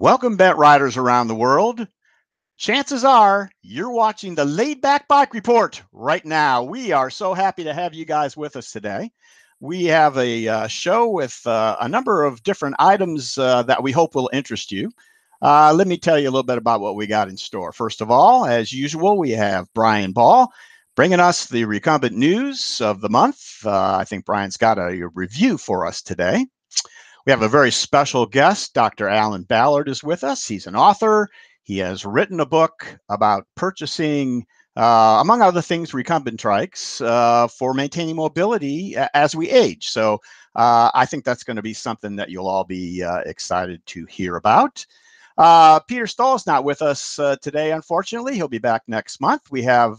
Welcome, bent riders around the world. Chances are you're watching the Laidback Bike Report right now. We are so happy to have you guys with us today. We have a show with a number of different items that we hope will interest you. Let me tell you a little bit about what we got in store. First of all, as usual, we have Bryan Ball bringing us the recumbent news of the month. I think Bryan's got a review for us today. We have a very special guest. Dr. Allen Ballard is with us. He's an author. He has written a book about purchasing, among other things, recumbent trikes for maintaining mobility as we age. So I think that's going to be something that you'll all be excited to hear about. Peter Stull is not with us today, unfortunately. He'll be back next month. We have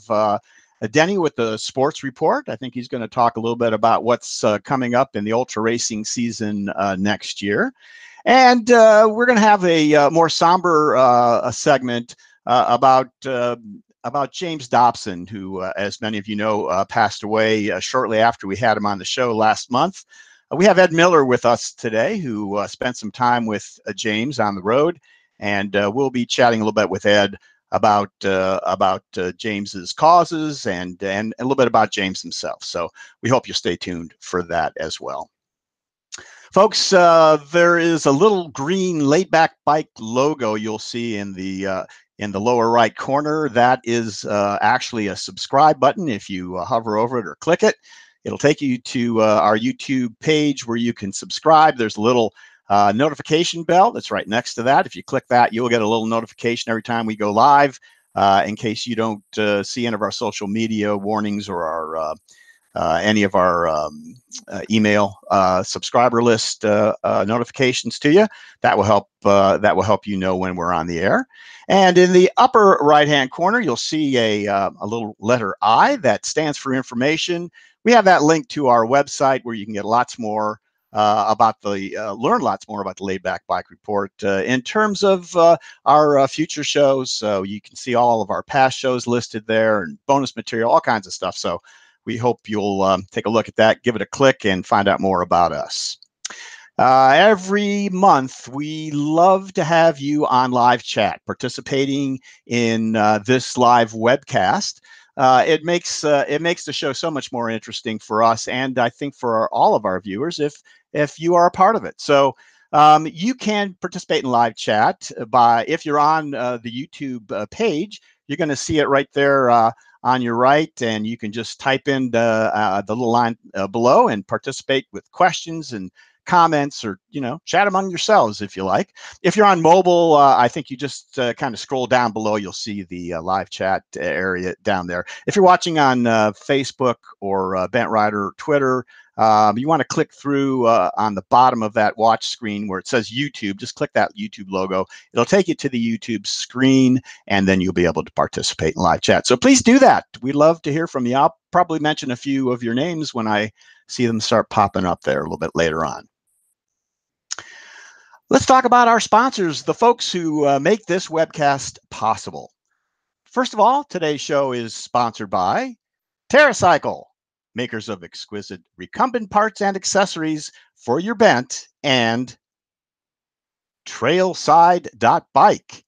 Denny with the sports report. I think he's going to talk a little bit about what's coming up in the ultra racing season next year. And we're going to have a more somber segment about James Dobson, who, as many of you know, passed away shortly after we had him on the show last month. We have Ed Miller with us today, who spent some time with James on the road, and we'll be chatting a little bit with Ed about James's causes and a little bit about James himself. So we hope you stay tuned for that as well. Folks, there is a little green Laidback Bike logo you'll see in the lower right corner. That is actually a subscribe button. If you hover over it or click it, it'll take you to our YouTube page where you can subscribe. There's a little notification bell that's right next to that. If you click that, you'll get a little notification every time we go live. In case you don't see any of our social media warnings or our any of our email subscriber list notifications to you, that will help you know when we're on the air. And in the upper right-hand corner, you'll see a little letter I that stands for information. We have that link to our website where you can get lots more learn lots more about the Laidback Bike Report in terms of our future shows. So you can see all of our past shows listed there and bonus material, all kinds of stuff. So we hope you'll take a look at that, give it a click, and find out more about us. Every month, we love to have you on live chat, participating in this live webcast. It makes the show so much more interesting for us, and I think for all of our viewers, if you are a part of it. So you can participate in live chat by, if you're on the YouTube page, you're going to see it right there on your right, and you can just type in the little line below and participate with questions and comments, or chat among yourselves if you like. If you're on mobile, I think you just kind of scroll down below. You'll see the live chat area down there. If you're watching on Facebook or Bent Rider Twitter, you want to click through on the bottom of that watch screen where it says YouTube. Just click that YouTube logo. It'll take you to the YouTube screen, and then you'll be able to participate in live chat. So please do that. We'd love to hear from you. I'll probably mention a few of your names when I see them start popping up there a little bit later on. Let's talk about our sponsors, the folks who make this webcast possible. First of all, today's show is sponsored by TerraCycle, makers of exquisite recumbent parts and accessories for your bent, and trailside.bike.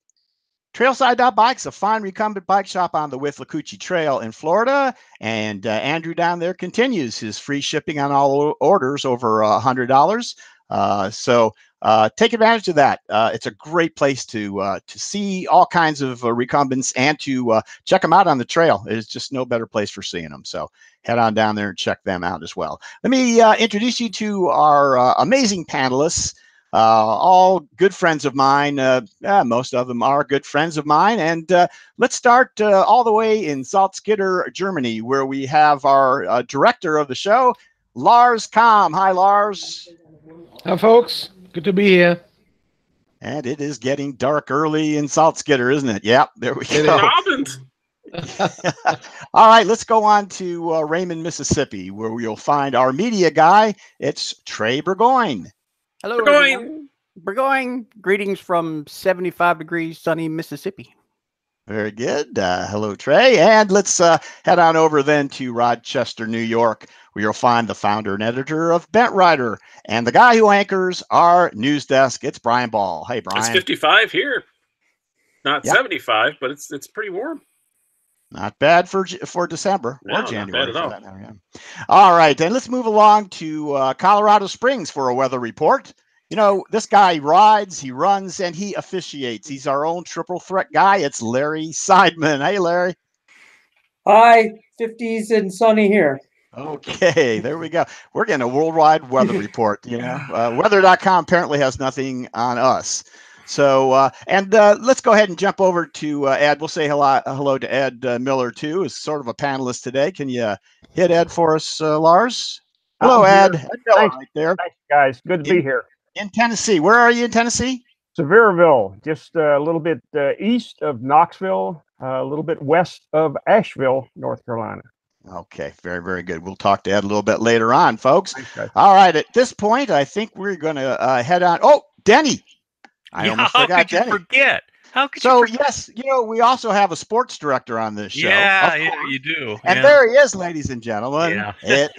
Trailside.bike is a fine recumbent bike shop on the Withlacoochee Trail in Florida, and Andrew down there continues his free shipping on all orders over $100. So take advantage of that. It's a great place to see all kinds of recumbents and to check them out on the trail. There's just no better place for seeing them. So head on down there and check them out as well. Let me introduce you to our amazing panelists. All good friends of mine. Most of them are good friends of mine. And let's start all the way in Salzgitter, Germany, where we have our director of the show, Lars Kamm. Hi, Lars. Hi, folks. Good to be here. And it is getting dark early in Salzgitter, isn't it? Yep, there we go. All right, let's go on to Raymond, Mississippi, where we'll find our media guy. It's Trey Burgoyne. Hello, everyone. Burgoyne. Greetings from 75 degrees sunny Mississippi. Very good. Hello, Trey. And let's head on over then to Rochester, New York, where you'll find the founder and editor of Bent Rider and the guy who anchors our news desk. It's Bryan Ball. Hey, Bryan. It's 55 here. Not Yeah. 75, but it's pretty warm. Not bad for December or No, January. not bad at all. That matter, yeah. All right, then let's move along to Colorado Springs for a weather report. You know, this guy rides, he runs, and he officiates. He's our own triple threat guy. It's Larry Seidman. Hey, Larry. Hi, 50s and sunny here. Okay, there we go. We're getting a worldwide weather report. You know, weather.com apparently has nothing on us. So, let's go ahead and jump over to Ed. We'll say hello to Ed Miller, too, who's sort of a panelist today. Can you hit Ed for us, Lars? Hello, Ed. Ed Miller, Thanks, right there. Thanks, guys. Good to be here. In Tennessee. Where are you in Tennessee? Sevierville, just a little bit east of Knoxville, a little bit west of Asheville, North Carolina. Okay, very, very good. We'll talk to Ed a little bit later on, folks. Thanks, all right, at this point, I think we're going to head on. Oh, Denny. I almost forgot How could Denny. you forget? How could so, you forget? yes, you know, we also have a sports director on this show. Yeah, you do. And there he is, ladies and gentlemen. Yeah. It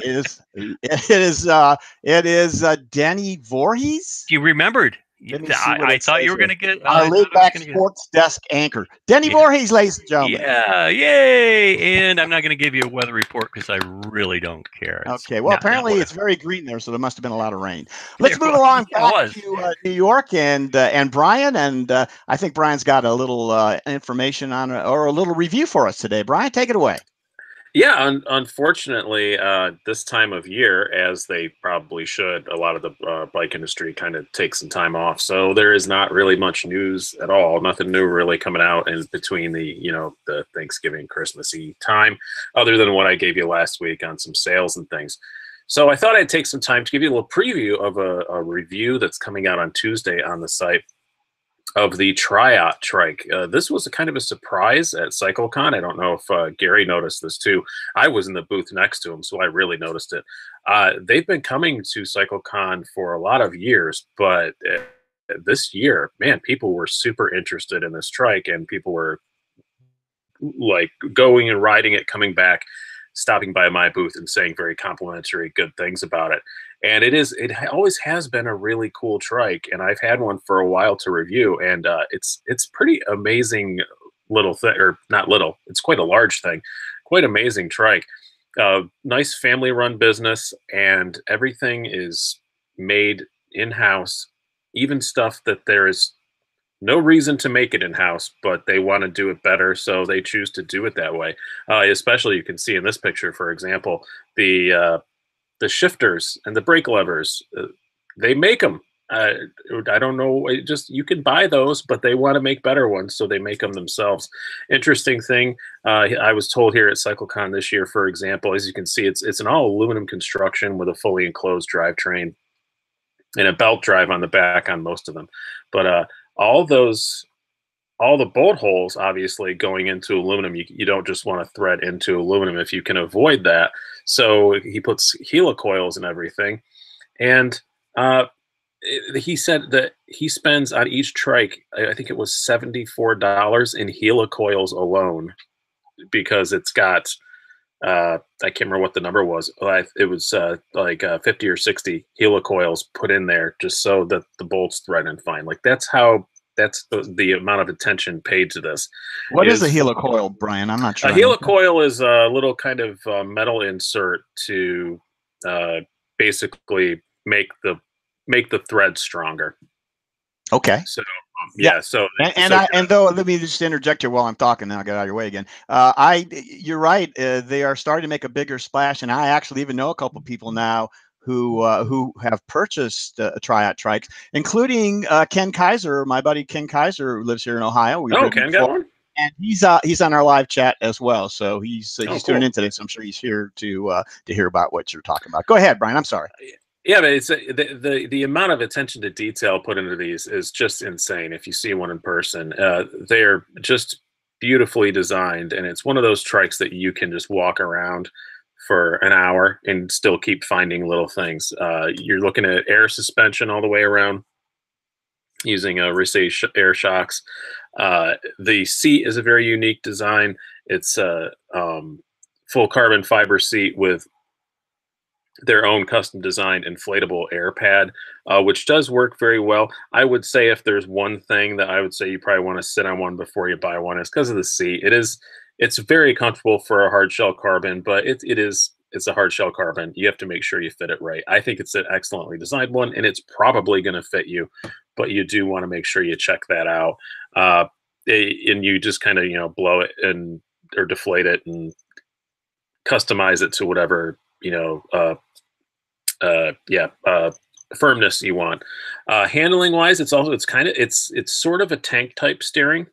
is Denny Voorhees. You remembered. I thought you were going to get our Laidback sports desk anchor, Denny Voorhees, ladies and gentlemen. Yeah, yay! And I'm not going to give you a weather report because I really don't care. Okay, well, apparently it's very green there, so there must have been a lot of rain. Let's move along back to New York and Bryan, and I think Bryan's got a little information on or a little review for us today. Bryan, take it away. Yeah, unfortunately, this time of year, as they probably should, a lot of the bike industry kind of takes some time off. So there is not really much news at all. Nothing new really coming out in between the Thanksgiving, Christmassy time, other than what I gave you last week on some sales and things. So I thought I'd take some time to give you a little preview of a review that's coming out on Tuesday on the site of the Trike trike. This was a kind of a surprise at CycleCon. I don't know if Gary noticed this too. I was in the booth next to him, so I really noticed it. They've been coming to CycleCon for a lot of years, but this year, man, people were super interested in this trike, and people were like going and riding it, coming back, stopping by my booth and saying very complimentary good things about it. And it always has been a really cool trike, and I've had one for a while to review, and it's pretty amazing little thing, or not little, it's quite a large thing, quite amazing trike. Nice family run business, and everything is made in-house, even stuff that there is no reason to make it in-house, but they want to do it better, so they choose to do it that way. Especially, you can see in this picture, for example, the shifters and the brake levers. They make them. I don't know. You can buy those, but they want to make better ones, so they make them themselves. Interesting thing, I was told here at CycleCon this year, for example, as you can see, it's an all aluminum construction with a fully enclosed drivetrain and a belt drive on the back on most of them. But all the bolt holes, obviously, going into aluminum, you don't just want to thread into aluminum if you can avoid that. So he puts helicoils and everything. And he said that he spends on each trike, I think it was $74 in helicoils alone, because it's got, I can't remember what the number was. It was like 50 or 60 helicoils put in there just so that the bolts thread in fine. Like that's the amount of attention paid to this. What is a helicoil, Bryan? I'm not sure. A helicoil is a little kind of metal insert to basically make the thread stronger. Okay. So yeah. So though, let me just interject here while I'm talking. Then I'll get out of your way again. You're right. They are starting to make a bigger splash, and I actually even know a couple of people now who have purchased Trike trikes, including Ken Kaiser, my buddy Ken Kaiser, who lives here in Ohio. Ken got one, and he's on our live chat as well. So he's tuning in today. So I'm sure he's here to hear about what you're talking about. Go ahead, Bryan. I'm sorry. Yeah, but it's the amount of attention to detail put into these is just insane. If you see one in person, they're just beautifully designed, and it's one of those trikes that you can just walk around for an hour and still keep finding little things. You're looking at air suspension all the way around using Racing air shocks. The seat is a very unique design. It's a full carbon fiber seat with their own custom designed inflatable air pad, which does work very well. I would say if there's one thing that I would say you probably want to sit on one before you buy one, is because of the seat. It's very comfortable for a hard shell carbon, but it's a hard shell carbon. You have to make sure you fit it right. I think it's an excellently designed one, and it's probably going to fit you, but you do want to make sure you check that out. And you just kind of, blow it or deflate it and customize it to whatever, firmness you want. Handling wise, it's sort of a tank type steering.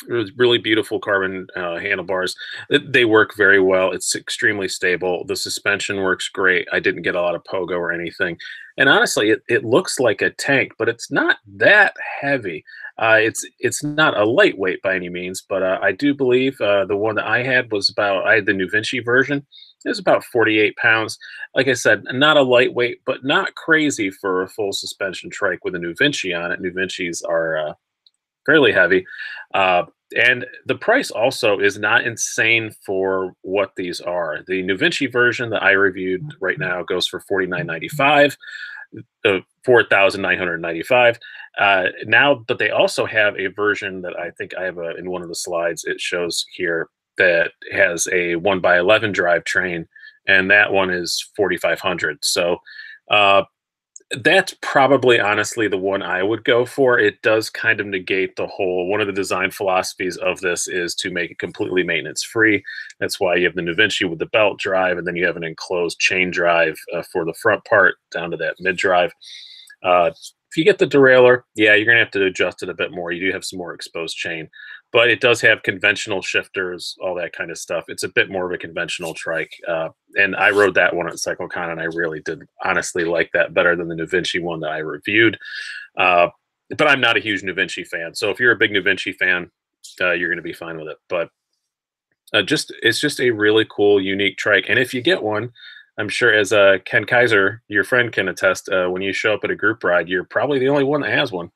It was really beautiful carbon handlebars. They work very well. It's extremely stable. The suspension works great. I didn't get a lot of pogo or anything. And honestly, it looks like a tank, but it's not that heavy. It's not a lightweight by any means, but I do believe the one that I had I had the New Vinci version. It was about 48 pounds. Like I said, not a lightweight, but not crazy for a full suspension trike with a New Vinci on it. New Vincis are fairly heavy. And the price also is not insane for what these are. The New Vinci version that I reviewed right now goes for $49.95, $4,995. Now, but they also have a version that I think I have in one of the slides. It shows here that has a 1x11 drivetrain, and that one is $4,500. So that's probably honestly the one I would go for. It does kind of negate the whole, one of the design philosophies of this is to make it completely maintenance free. That's why you have the New Vinci with the belt drive, and then you have an enclosed chain drive for the front part down to that mid drive. If you get the derailleur, yeah, you're going to have to adjust it a bit more. You do have some more exposed chain, but it does have conventional shifters, all that kind of stuff. It's a bit more of a conventional trike. And I rode that one at CycleCon, and I really did honestly like that better than the New Vinci one that I reviewed. But I'm not a huge New Vinci fan. So if you're a big New Vinci fan, you're going to be fine with it. But it's just a really cool, unique trike. And if you get one, I'm sure, as Ken Kaiser, your friend, can attest, when you show up at a group ride, you're probably the only one that has one.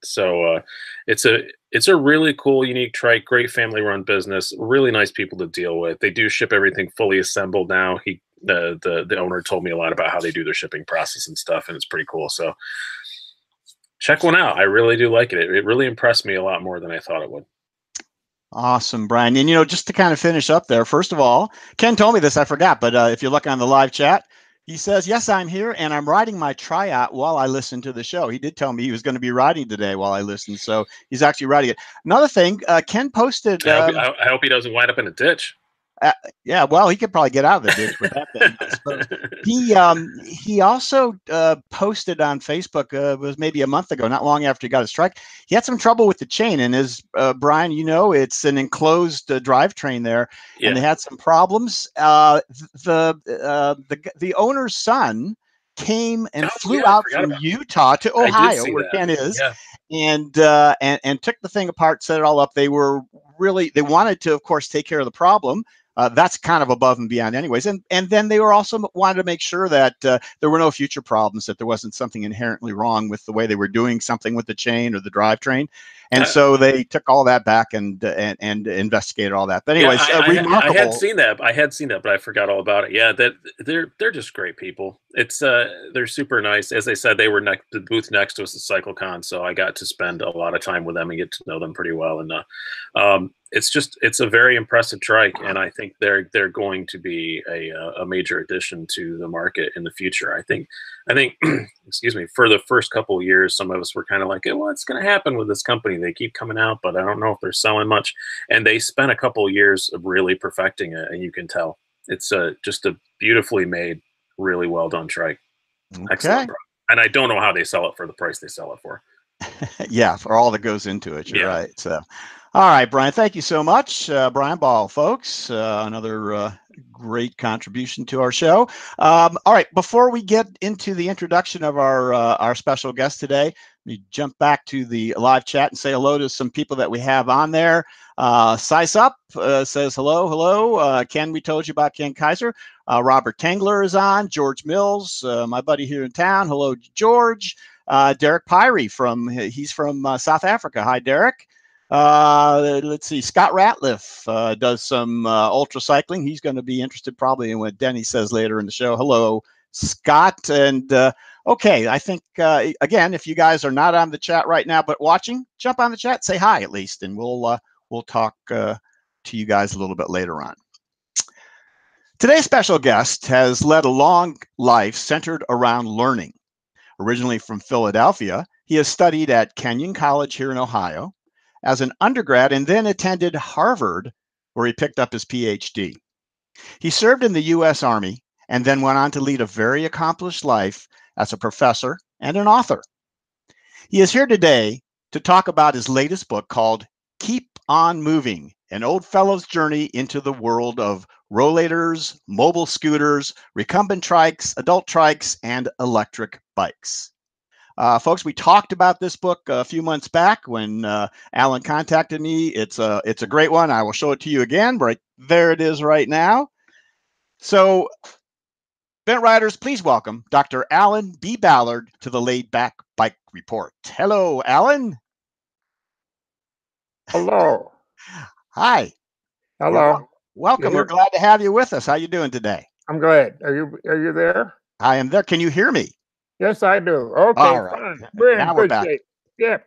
So it's a really cool, unique trike, great family-run business, really nice people to deal with. They do ship everything fully assembled now. The owner told me a lot about how they do their shipping process and stuff, and it's pretty cool. So check one out. I really do like it. It really impressed me a lot more than I thought it would. Awesome, Brian. And, just to kind of finish up there, first of all, Ken told me this, I forgot, but if you look on the live chat, he says, yes, I'm here, and I'm riding my Triat while I listen to the show. He did tell me he was going to be riding today while I listened, so he's actually riding it. Another thing, Ken posted... I hope he doesn't wind up in a ditch. Yeah, well, he could probably get out of the ditch with that thing, I suppose. He also posted on Facebook, it was maybe a month ago, not long after he got his Trike. He had some trouble with the chain, and as Brian, it's an enclosed drivetrain there, yeah. And they had some problems. The owner's son came and flew out from Utah to Ohio, where Ken is. Yeah. And took the thing apart, set it all up. They wanted to, of course, take care of the problem. That's kind of above and beyond anyways. And then they were also wanted to make sure that there were no future problems, that there wasn't something inherently wrong with the way they were doing something with the chain or the drivetrain. And so they took all that back and investigated all that. But anyways, remarkable. I had seen that, but I forgot all about it. Yeah, they're just great people. It's they're super nice. As I said, they were the booth next to us at CycleCon, so I got to spend a lot of time with them and get to know them pretty well. And it's a very impressive trike, and I think they're going to be a major addition to the market in the future. I think excuse me, for the first couple of years, some of us were kind of like, hey, what's going to happen with this company? They keep coming out, but I don't know if they're selling much. And they spent a couple of years of really perfecting it, and you can tell it's just a beautifully made, really well done trike. Okay. Excellent. And I don't know how they sell it for the price they sell it for. Yeah, for all that goes into it. You're Yeah. right. So, all right, Brian, thank you so much. Brian Ball, folks, another great contribution to our show. All right, before we get into the introduction of our special guest today, let me jump back to the live chat and say hello to some people that we have on there. Size Up says hello. Ken, we told you about Ken Kaiser. Robert Tangler is on. George Mills, my buddy here in town. Hello, George. Derek Pyrie he's from South Africa. Hi, Derek. Let's see. Scott Ratliff does some ultra cycling. He's going to be interested probably in what Denny says later in the show. Hello, Scott. And okay, I think again, if you guys are not on the chat right now but watching, jump on the chat, say hi at least, and we'll talk to you guys a little bit later on. Today's special guest has led a long life centered around learning. Originally from Philadelphia, he has studied at Kenyon College here in Ohio as an undergrad and then attended Harvard, where he picked up his PhD. He served in the U.S. Army and then went on to lead a very accomplished life as a professor and an author. He is here today to talk about his latest book called Keep On Moving, an old fellow's journey into the world of rollators, mobile scooters, recumbent trikes, adult trikes, and electric bikes. Folks, we talked about this book a few months back when Allen contacted me. It's a great one. I will show it to you again. Right there it is right now. So, Bent Riders, please welcome Dr. Allen B. Ballard to the Laidback Bike Report. Hello, Allen. Hello. Hi. Hello. Welcome. We're glad to have you with us. How you doing today? I'm glad. Are you there? I am there. Can you hear me? Yes, I do. Okay, all right. fine. We're now in we're good back. shape. Yeah.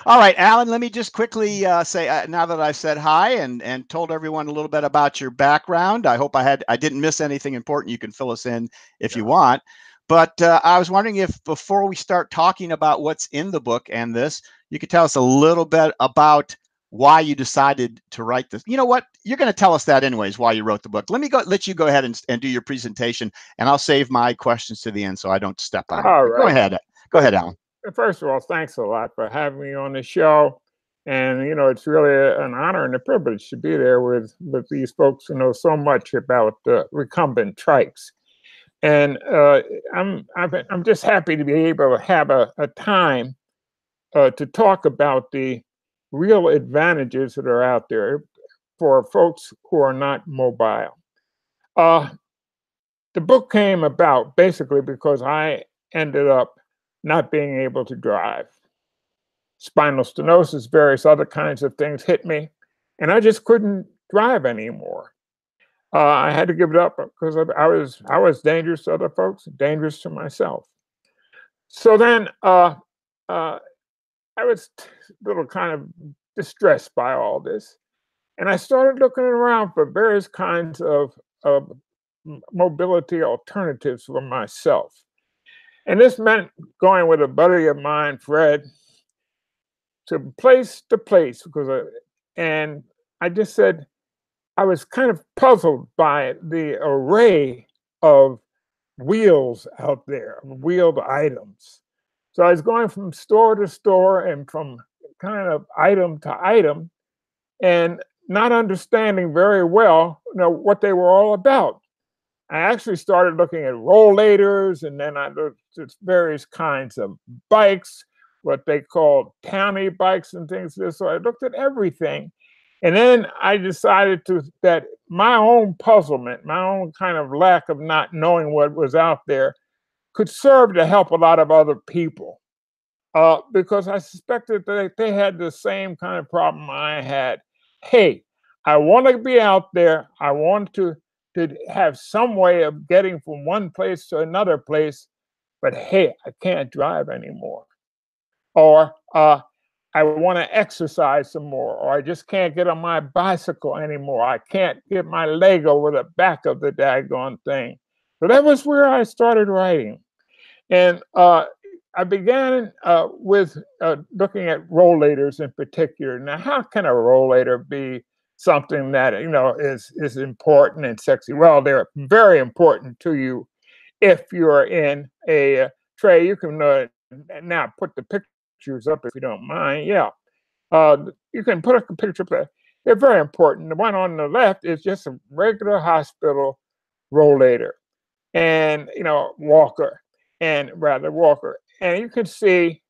All right, Allen, let me just quickly say, now that I've said hi and told everyone a little bit about your background, I hope I didn't miss anything important. You can fill us in if you want. But I was wondering if before we start talking about what's in the book and this, you could tell us a little bit about why you decided to write this. You know what? You're going to tell us that anyways, why you wrote the book. Let you go ahead and do your presentation, and I'll save my questions to the end so I don't step on All you. right. Go ahead, Allen. First of all, thanks a lot for having me on the show. And, it's really an honor and a privilege to be there with these folks who know so much about recumbent trikes. And I'm just happy to be able to have a time to talk about the real advantages that are out there for folks who are not mobile. The book came about basically because I ended up not being able to drive. Spinal stenosis, various other kinds of things hit me, and I just couldn't drive anymore. I had to give it up because I was dangerous to other folks, dangerous to myself. So then I was a little kind of distressed by all this. And I started looking around for various kinds of mobility alternatives for myself. And this meant going with a buddy of mine, Fred, to place, and I just said, I was kind of puzzled by the array of wheels out there, wheeled items. So I was going from store to store and from kind of item to item and not understanding very well, what they were all about. I actually started looking at rollators, and then I looked at various kinds of bikes, what they called towny bikes and things like this. So I looked at everything. And then I decided that my own puzzlement, my own kind of lack of not knowing what was out there could serve to help a lot of other people. Because I suspected that they had the same kind of problem I had. Hey, I want to be out there. I want to have some way of getting from one place to another place, but hey, I can't drive anymore. Or I want to exercise some more, or I just can't get on my bicycle anymore. I can't get my leg over the back of the daggone thing. So that was where I started writing. And I began with looking at rollators in particular. Now, how can a rollator be something that is important and sexy? Well, they're very important to you if you're in a tray. You can now put the pictures up if you don't mind. Yeah, you can put a picture up there. They're very important. The one on the left is just a regular hospital rollator, and walker. And you can see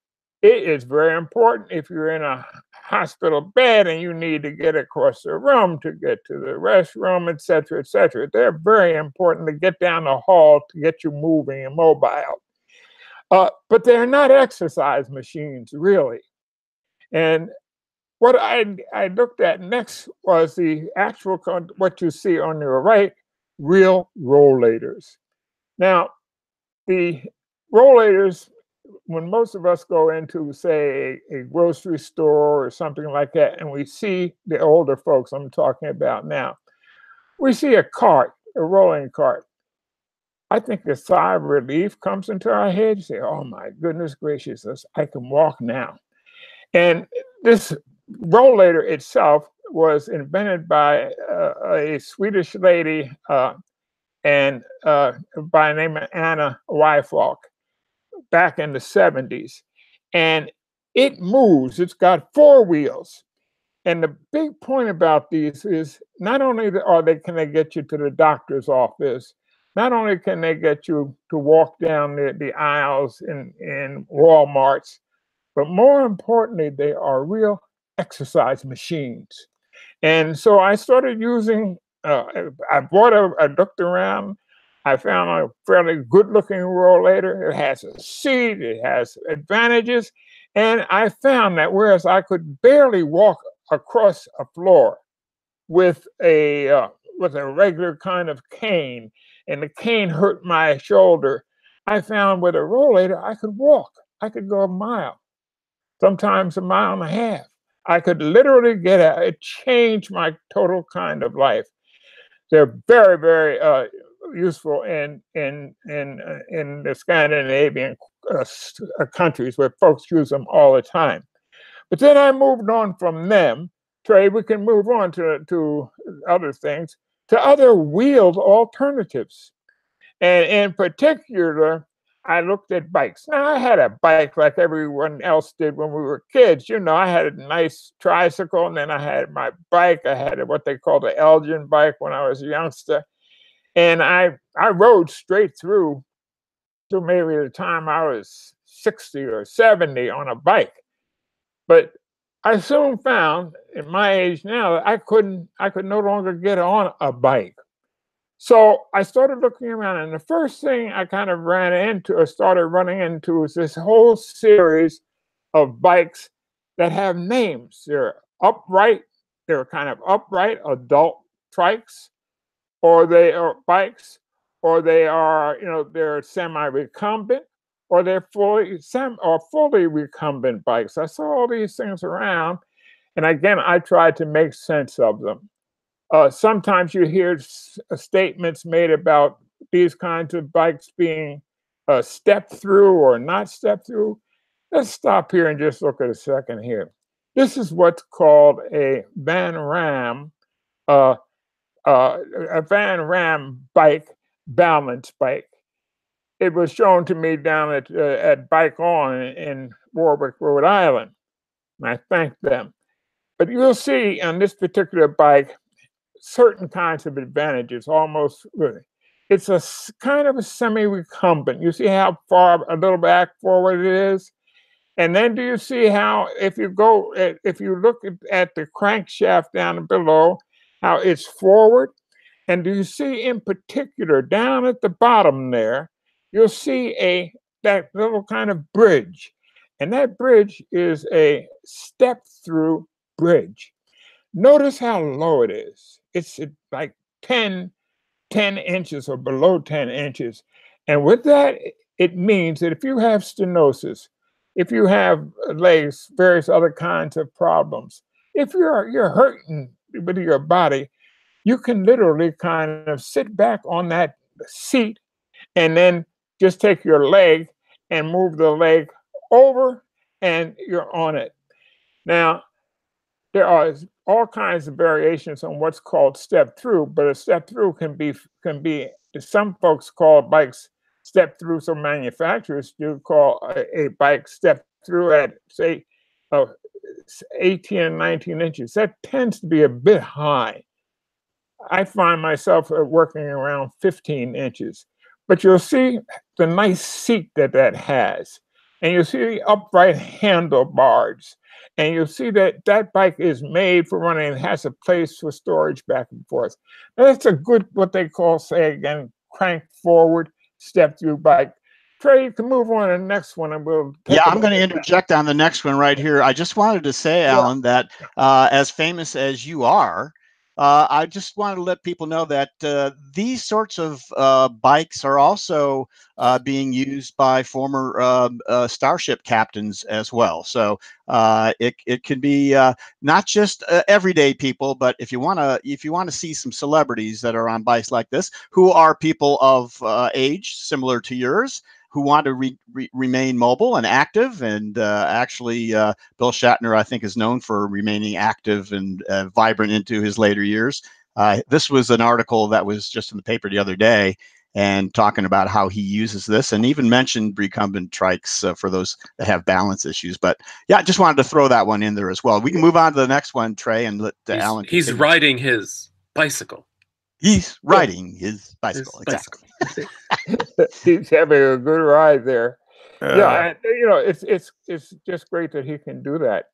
it is very important if you're in a hospital bed and you need to get across the room to get to the restroom, et cetera, et cetera. They're very important to get down the hall to get you moving and mobile. But they're not exercise machines, really. And what I looked at next was the actual, what you see on your right, real rollators. Now, the rollators, when most of us go into, say, a grocery store or something like that, and we see the older folks I'm talking about now, we see a cart, a rolling cart. I think a sigh of relief comes into our head. You say, oh my goodness gracious, I can walk now. And this rollator itself was invented by a Swedish lady and by the name of Anna Weifalk back in the 70s. And it moves, it's got 4 wheels. And the big point about these is not only can they get you to the doctor's office, not only can they get you to walk down the aisles in Walmarts, but more importantly, they are real exercise machines. And so I started using, I looked around, I found a fairly good looking rollator. It has a seat, it has advantages. And I found that whereas I could barely walk across a floor with a regular kind of cane, and the cane hurt my shoulder, I found with a rollator, I could walk. I could go a mile, sometimes a mile and a half. I could literally get out. It changed my total kind of life. They're very, very useful in the Scandinavian countries where folks use them all the time. But then I moved on from them. Trey, we can move on to other things, to other wheeled alternatives. And in particular, I looked at bikes. Now, I had a bike like everyone else did when we were kids. You know, I had a nice tricycle, and then I had my bike. I had what they called an Elgin bike when I was a youngster. And I rode straight through to maybe the time I was 60 or 70 on a bike. But I soon found, at my age now, that I could no longer get on a bike. So I started looking around, and the first thing I kind of started running into is this whole series of bikes that have names. They're upright, they're kind of upright adult trikes, or they are bikes, or they are, they're semi-recumbent, or they're fully recumbent bikes. I saw all these things around, and again, I tried to make sense of them. Sometimes you hear statements made about these kinds of bikes being stepped through or not stepped through. Let's stop here and just look at a second here. This is what's called a Van Ram bike, balance bike. It was shown to me down at Bike On in Warwick, Rhode Island, and I thank them. But you'll see on this particular bike certain kinds of advantages, almost really. It's a kind of a semi-recumbent. You see how far, a little back forward it is? And then do you see how, if you look at the crankshaft down below, how it's forward? And do you see in particular, down at the bottom there, you'll see that little kind of bridge. And that bridge is a step-through bridge. Notice how low it is. It's like 10 inches or below 10 inches. And with that, it means that if you have stenosis, if you have legs, various other kinds of problems, if you're hurting with your body, you can literally kind of sit back on that seat and then just take your leg and move the leg over and you're on it. Now, there are all kinds of variations on what's called step through, but a step through can be some folks call bikes step through. Some manufacturers do call a bike step through at, say, 18 and 19 inches. That tends to be a bit high. I find myself working around 15 inches. But you'll see the nice seat that has. And you'll see the upright handlebars. And you'll see that that bike is made for running and has a place for storage back and forth. And that's a good, what they call, say again, crank forward, step through bike. Trey, you can move on to the next one, and we'll. Yeah, I'm going to interject on the next one right here. I just wanted to say, Alan, that as famous as you are, I just wanted to let people know that these sorts of bikes are also being used by former Starship captains as well. So it can be not just everyday people, but if you want to see some celebrities that are on bikes like this, who are people of age similar to yours, who want to remain mobile and active. And actually, Bill Shatner, I think, is known for remaining active and vibrant into his later years. This was an article that was just in the paper the other day and talking about how he uses this, and even mentioned recumbent trikes for those that have balance issues. But yeah, I just wanted to throw that one in there as well. We can move on to the next one, Trey, and let Alan continue. He's riding his bicycle. He's riding his bicycle. Exactly. He's having a good ride there. And, it's just great that he can do that.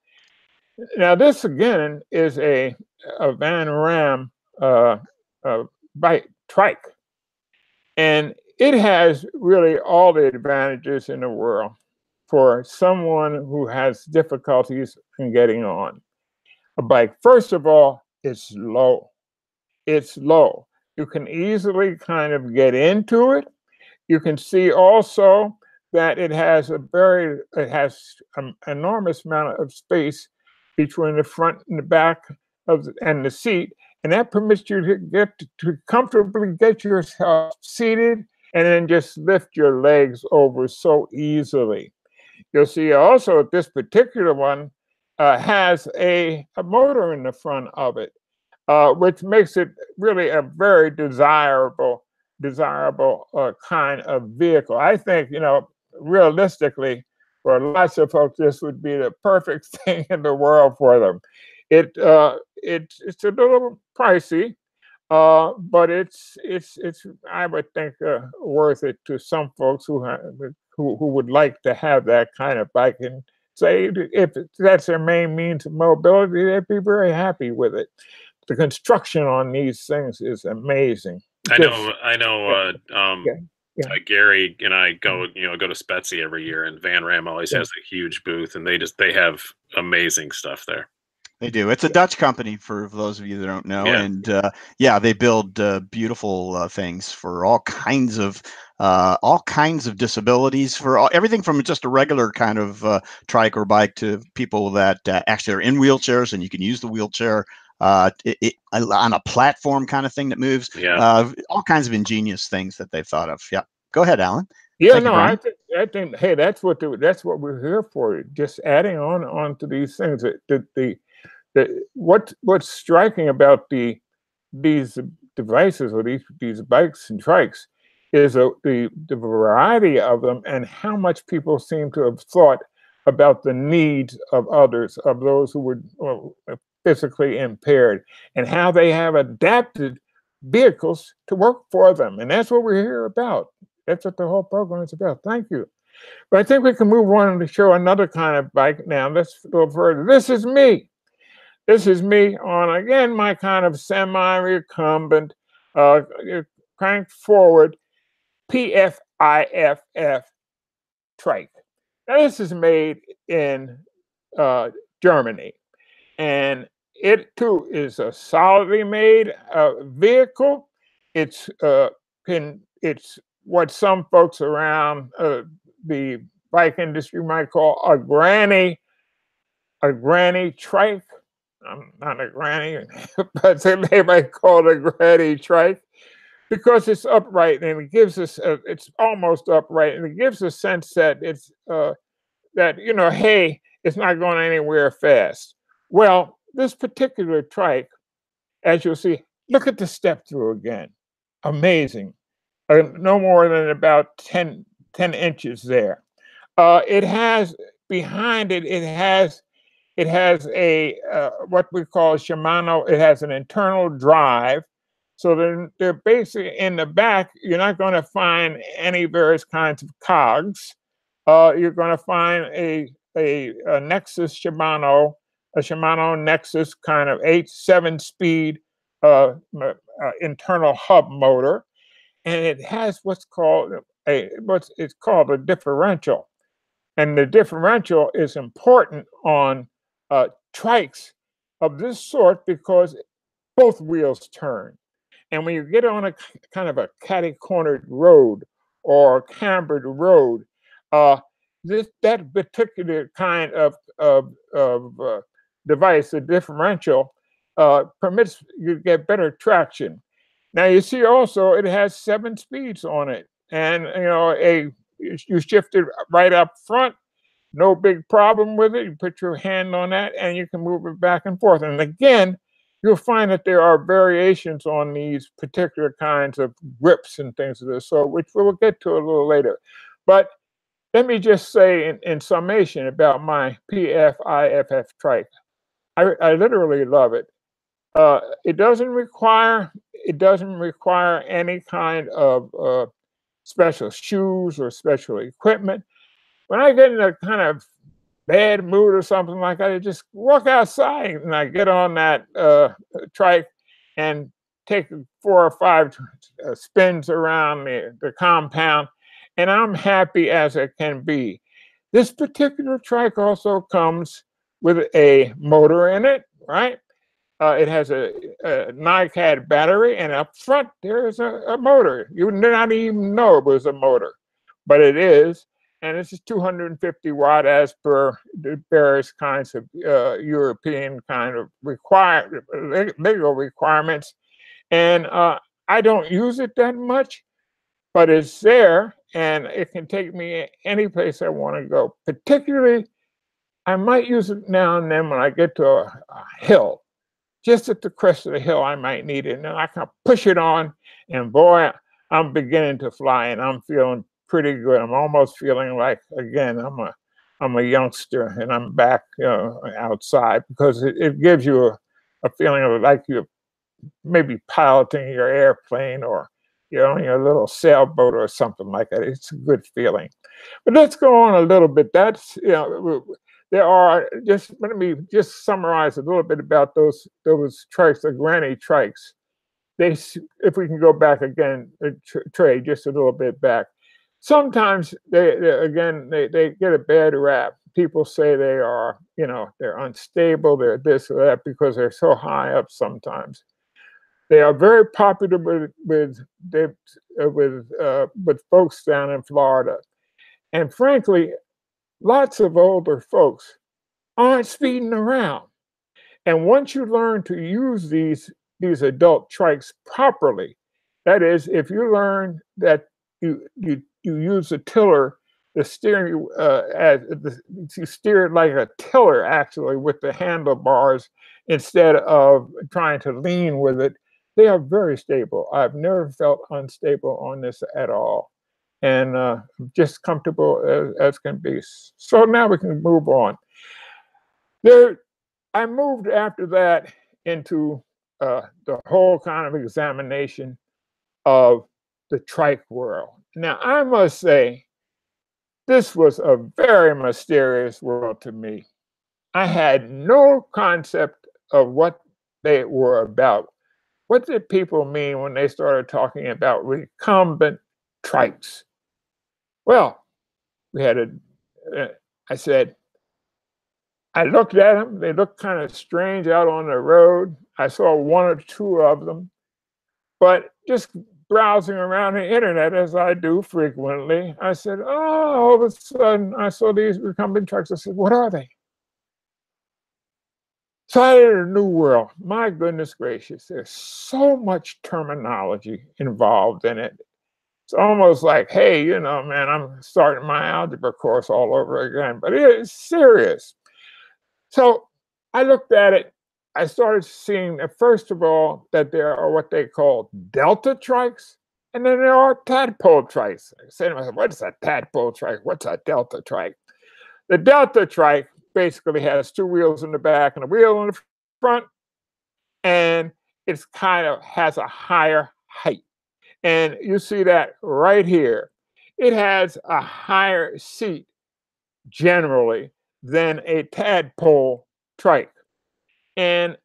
Now, this again is a Van Ram bike trike, and it has really all the advantages in the world for someone who has difficulties in getting on a bike. First of all, it's low. It's low. You can easily kind of get into it. You can see also that it has an enormous amount of space between the front and the back and the seat, and that permits you to comfortably get yourself seated and then just lift your legs over so easily. You'll see also that this particular one has a motor in the front of it, which makes it really a very desirable kind of vehicle. I think, realistically, for lots of folks, this would be the perfect thing in the world for them. It's a little pricey, but it's I would think worth it to some folks who would like to have that kind of bike, and say if that's their main means of mobility, they'd be very happy with it. The construction on these things is amazing. I know. Gary and I go to Spetsy every year, and Van Ram always has a huge booth, and they have amazing stuff there. They do. It's a Dutch company, for those of you that don't know, and they build beautiful things for all kinds of disabilities, for everything from just a regular kind of trike or bike to people that actually are in wheelchairs, and you can use the wheelchair on a platform kind of thing that moves. All kinds of ingenious things that they've thought of. Yeah, go ahead, Alan. I think hey, that's what we're here for. Just adding on to these things. What's striking about these devices, or these bikes and trikes, is the variety of them, and how much people seem to have thought about the needs of others, of those who were physically impaired, and how they have adapted vehicles to work for them. And that's what we're here about. That's what the whole program is about. Thank you. But I think we can move on to show another kind of bike now. Let's go further. This is me. This is me on, again, my kind of semi-recumbent, cranked forward PFIFF trike. Now, this is made in Germany, and it too is a solidly made vehicle. It's what some folks around the bike industry might call a granny trike. I'm not a granny, but they might call it a granny trike, because it's upright, and it gives us it's almost upright, and it gives a sense that it's hey, it's not going anywhere fast. Well, this particular trike, as you'll see, look at the step through again. Amazing. No more than about 10 inches there. It has behind it, it has a what we call Shimano. It has an internal drive. So they're basically in the back. You're not going to find any various kinds of cogs. You're going to find a Nexus Shimano, a Shimano Nexus kind of 7-speed internal hub motor, and it has what's called what's it's called a differential, and the differential is important on trikes of this sort because both wheels turn. And when you get on a kind of a catty-cornered road or cambered road, that particular kind of device, the differential, permits you to get better traction. Now you see also it has 7 speeds on it, and you shift it right up front, no big problem with it. You put your hand on that, and you can move it back and forth. And again, you'll find that there are variations on these particular kinds of grips and things of this sort, which we'll get to a little later. But let me just say in summation about my PFIFF trike. I literally love it. It doesn't require any kind of special shoes or special equipment. When I get in a kind of bad mood or something like that, I just walk outside and I get on that trike and take 4 or 5 spins around the compound, and I'm happy as it can be. This particular trike also comes with a motor in it, right? It has a NiCad battery, and up front there is a motor. You did not even know it was a motor, but it is. And it's just 250 watt as per the various kinds of European kind of legal requirements. And I don't use it that much, but it's there, and it can take me any place I want to go. Particularly, I might use it now and then when I get to a hill. Just at the crest of the hill, I might need it. And I can push it on, and boy, I'm beginning to fly, and I'm feeling pretty good. I'm almost feeling like, again, I'm a youngster, and I'm back outside, because it gives you a feeling of like you're maybe piloting your airplane, or you're on your little sailboat or something like that. It's a good feeling. But let's go on a little bit. That's, there are, let me just summarize a little bit about those trikes, the granny trikes. If we can go back again, Trey, just a little bit back. Sometimes they get a bad rap. People say they are, they're unstable, they're this or that, because they're so high up sometimes. They are very popular with folks down in Florida. And frankly, lots of older folks aren't speeding around. And once you learn to use these adult trikes properly, that is, if you learn that you use a tiller, the steering you steer it like a tiller, actually, with the handlebars instead of trying to lean with it, they are very stable. I've never felt unstable on this at all, and just comfortable as can be. So now we can move on. I moved after that into the whole kind of examination of the trike world. Now, I must say, this was a very mysterious world to me. I had no concept of what they were about. What did people mean when they started talking about recumbent trikes? Well, I looked at them. They looked kind of strange out on the road. I saw 1 or 2 of them, but just browsing around the internet, as I do frequently, I said, oh, all of a sudden I saw these recumbent trikes. I said, what are they? So I had a new world. My goodness gracious, there's so much terminology involved in it. It's almost like, hey, man, I'm starting my algebra course all over again, but it is serious. So I looked at it. I started seeing, first of all, that there are what they call delta trikes, and then there are tadpole trikes. I said to myself, what's a tadpole trike? What's a delta trike? The delta trike basically has 2 wheels in the back and a wheel in the front, and it's kind of has a higher height. And you see that right here. It has a higher seat generally than a tadpole trike. And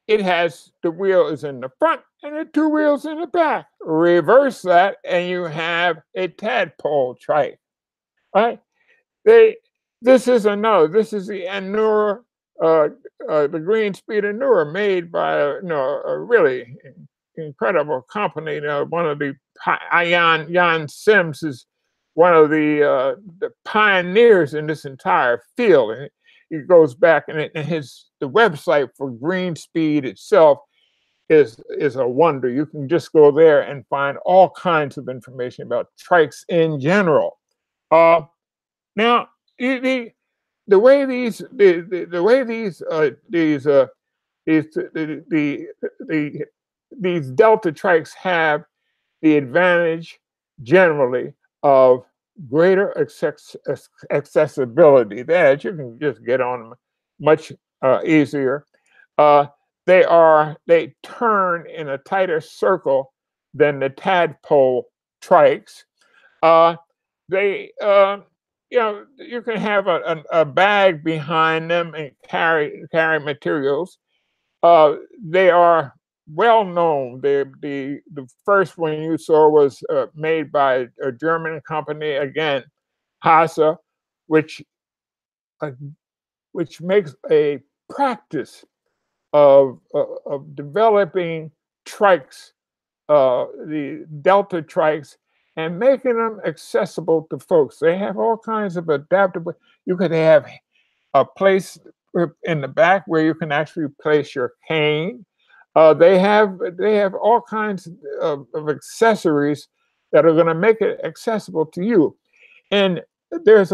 it has the wheel is in the front and the two wheels in the back. Reverse that, and you have a tadpole trike. Right? This is the Anura, the Green Speed Anura, made by a really incredible company. One of the Jan Sims is one of the pioneers in this entire field. And he goes back, and the website for Green Speed itself is a wonder. You can just go there and find all kinds of information about trikes in general. Now, the way these Delta trikes have the advantage generally of greater accessibility, that you can just get on them much easier. They turn in a tighter circle than the tadpole trikes. You can have a bag behind them and carry materials. They are well known. The first one you saw was made by a German company, again, Hase, which makes a practice of developing trikes, the Delta trikes, and making them accessible to folks. They have all kinds of adaptable. You could have a place in the back where you can actually place your cane. They have all kinds of accessories that are going to make it accessible to you. And there's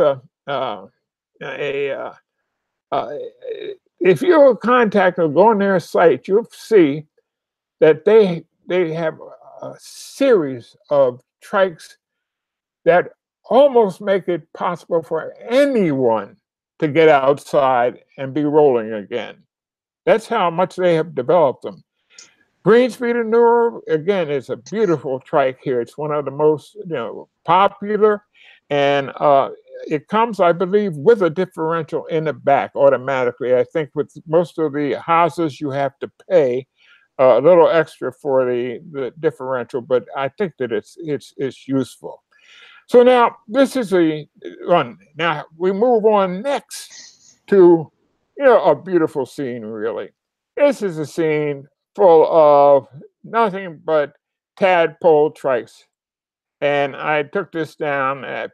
if you contact or go on their site, you'll see that they have a series of trikes that almost make it possible for anyone to get outside and be rolling again. That's how much they have developed them. Green Speed Anura, again, is a beautiful trike here. It's one of the most popular, and it comes, I believe, with a differential in the back automatically. I think with most of the Hases, you have to pay a little extra for the differential, but I think that it's useful. So now this is a run. Now we move on next to a beautiful scene. Really, this is a scene full of nothing but tadpole trikes, and I took this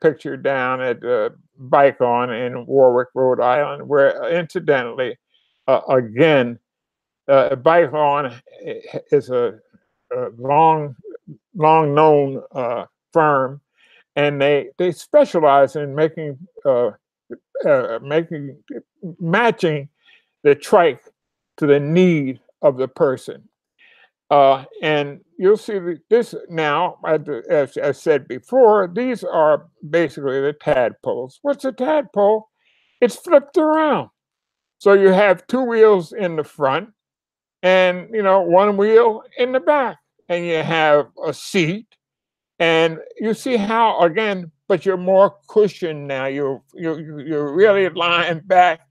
picture down at Bike On in Warwick, Rhode Island, where incidentally, again, Bike On is a long known firm, and they specialize in matching the trike to the need of the person. And you'll see this now, as I said before, these are basically the tadpoles. What's a tadpole? It's flipped around. So you have two wheels in the front and one wheel in the back, and you have a seat, and you see how, again, but you're more cushioned now. You're really lying back,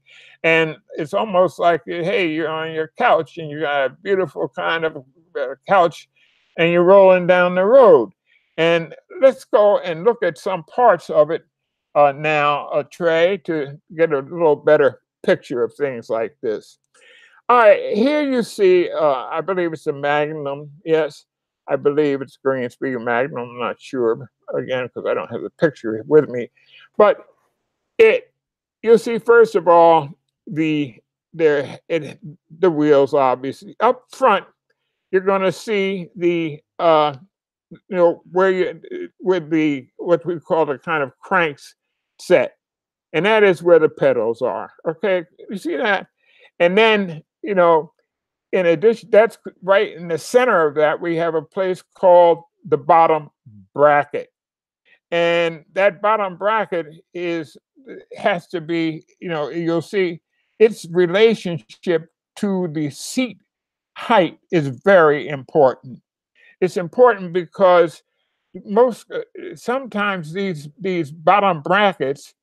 and it's almost like, hey, you're on your couch and you got a beautiful kind of couch, and you're rolling down the road. And let's go and look at some parts of it now, Trey, to get a little better picture of things like this. All right, here you see, I believe it's a Magnum. Yes, I believe it's Green Speed Magnum. I'm not sure, again, because I don't have the picture with me. But you'll see, first of all, the wheels, obviously. Up front, you're going to see the, with what we call the kind of cranks set. And that is where the pedals are. Okay, you see that? And then, in addition, that's right in the center of that, we have a place called the bottom bracket. And that bottom bracket has to be, you'll see its relationship to the seat height is very important. It's important because sometimes these bottom brackets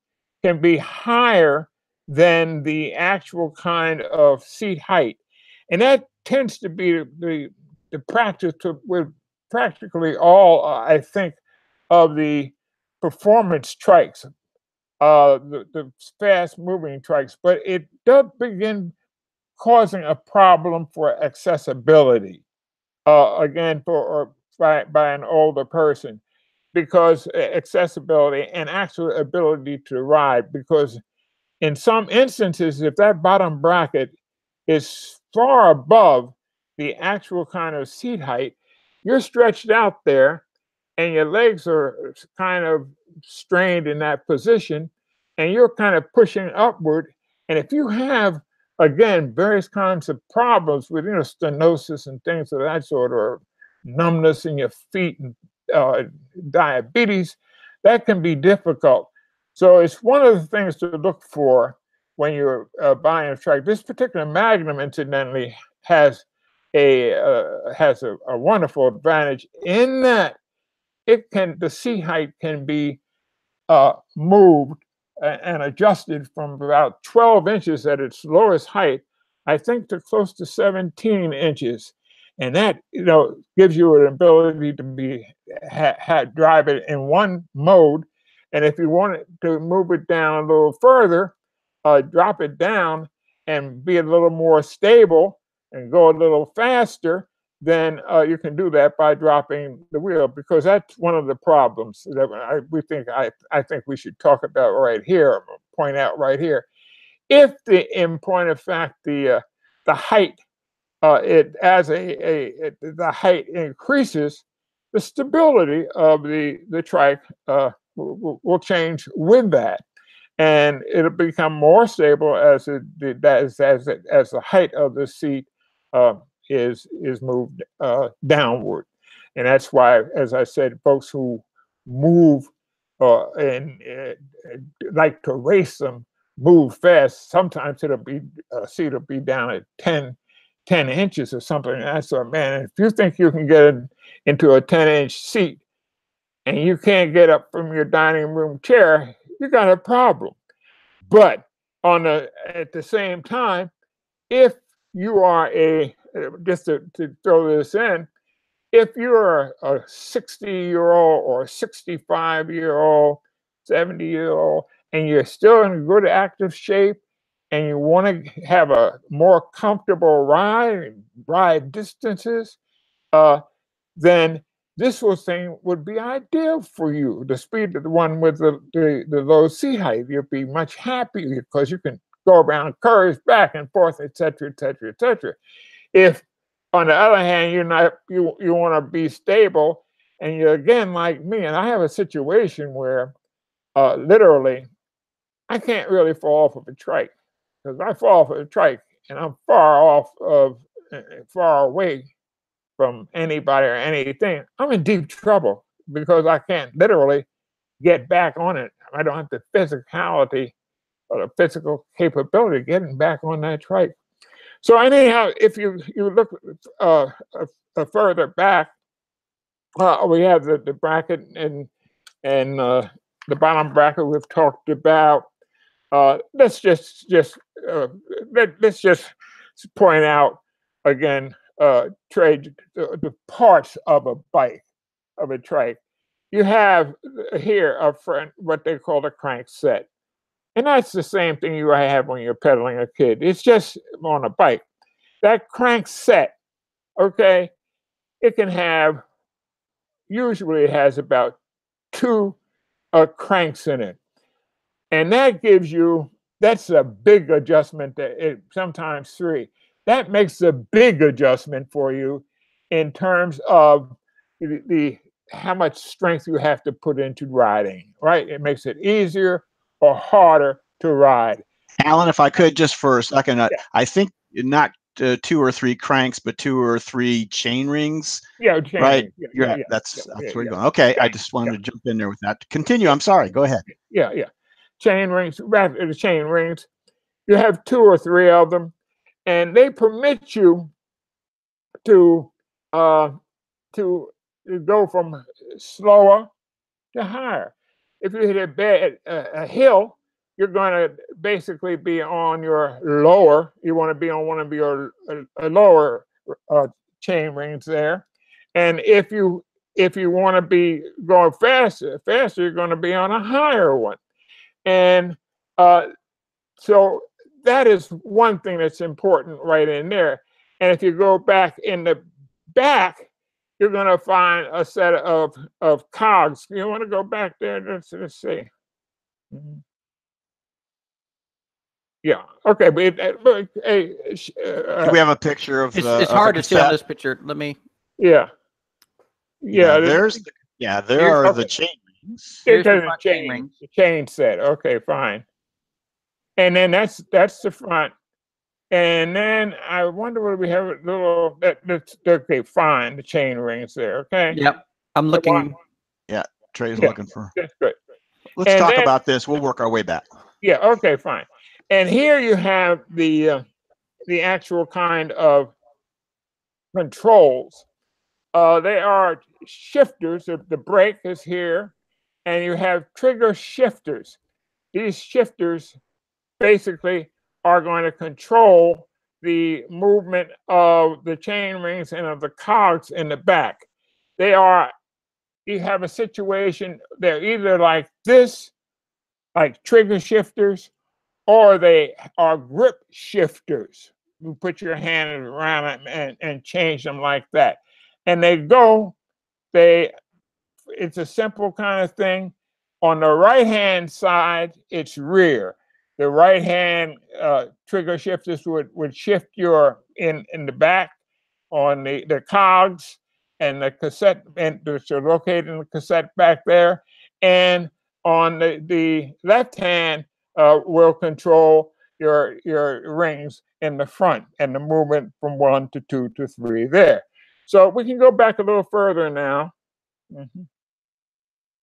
can be higher than the actual kind of seat height. And that tends to be the practice with practically all, I think, of the performance trikes, the fast-moving trikes, but it does begin causing a problem for accessibility. Again, by an older person, because accessibility and actual ability to ride. Because in some instances, if that bottom bracket is far above the actual kind of seat height, you're stretched out there and your legs are kind of strained in that position and you're kind of pushing upward. And if you have, again, various kinds of problems with, stenosis and things of that sort, or numbness in your feet and diabetes, that can be difficult. So it's one of the things to look for when you're buying a trike. This particular Magnum, incidentally, has a wonderful advantage in that the seat height can be moved and adjusted from about 12 inches at its lowest height, I think, to close to 17 inches. And that, gives you an ability to drive it in one mode. And if you want to move it down a little further, drop it down and be a little more stable and go a little faster, then you can do that by dropping the wheel, because that's one of the problems that I think we should talk about right here, point out right here. If in point of fact, the height, the height increases, the stability of the trike will change with that, and it'll become more stable as the height of the seat is moved downward. And that's why, as I said, folks who move and like to race them move fast. Sometimes seat will be down at 10 inches or something. And I thought, man, if you think you can get into a 10-inch seat and you can't get up from your dining room chair, you got a problem. But at the same time, if you are just to throw this in, if you're a 60-year-old or a 65-year-old, 70-year-old, and you're still in good active shape, and you want to have a more comfortable ride distances, then this thing would be ideal for you. The speed of the one with the low seat height, you'll be much happier because you can go around curves back and forth, etc., etc., etc. If, on the other hand, you want to be stable, and you're again like me, and I have a situation where literally I can't really fall off of a trike, because I fall off of a trike and I'm far away from anybody or anything, I'm in deep trouble, because I can't literally get back on it. I don't have the physicality or the physical capability of getting back on that trike. So anyhow, if you look further back, we have the bracket and the bottom bracket we've talked about. Let's just point out again the parts of a bike, of a trike. You have here what they call a crank set. And that's the same thing you have when you're pedaling a kid. It's just on a bike. That crank set, okay, usually it has about 2 cranks in it. And that's a big adjustment, sometimes 3. That makes a big adjustment for you in terms of how much strength you have to put into riding, right? It makes it easier or harder to ride. Alan, if I could just for a second, I think not 2 or 3 cranks, but 2 or 3 chain rings. Yeah, chain right. rings. That's where you're going. Okay, I just wanted to jump in there with that. Continue. I'm sorry. Go ahead. Yeah. Chain rings. The chain rings. You have 2 or 3 of them, and they permit you to go from slower to higher. If you hit a hill, you're going to basically be on your lower. You want to be on one of your lower chain rings there. And if you want to be going faster, you're going to be on a higher one. And so that is one thing that's important right in there. And if you go back in the back, you're going to find a set of cogs. You want to go back there? Let's see. Yeah. Okay. But Do we have a picture of? It's hard to see on this picture. Let me. Yeah. Yeah. There are okay. the chain rings. Here's the the front chain rings. The chain set. Okay, fine. And then that's the front. And then I wonder what we have a little. That's okay. Fine. The chain rings there. Okay. Yep. I'm looking. Yeah. Trey's looking for. That's good. Let's talk about this. We'll work our way back. Yeah. Okay. Fine. And here you have the actual kind of controls. They are shifters. The brake is here, and you have trigger shifters. These shifters basically are going to control the movement of the chain rings and of the cogs in the back. You have a situation, they're either like this, like trigger shifters, or they are grip shifters. You put your hand around them and change them like that. And it's a simple kind of thing. On the right-hand side, it's rear. The right-hand trigger shifters would shift your in the back on the cogs and the cassette, and which are located in the cassette back there. And on the left hand will control your rings in the front and the movement from 1 to 2 to 3 there. So we can go back a little further now.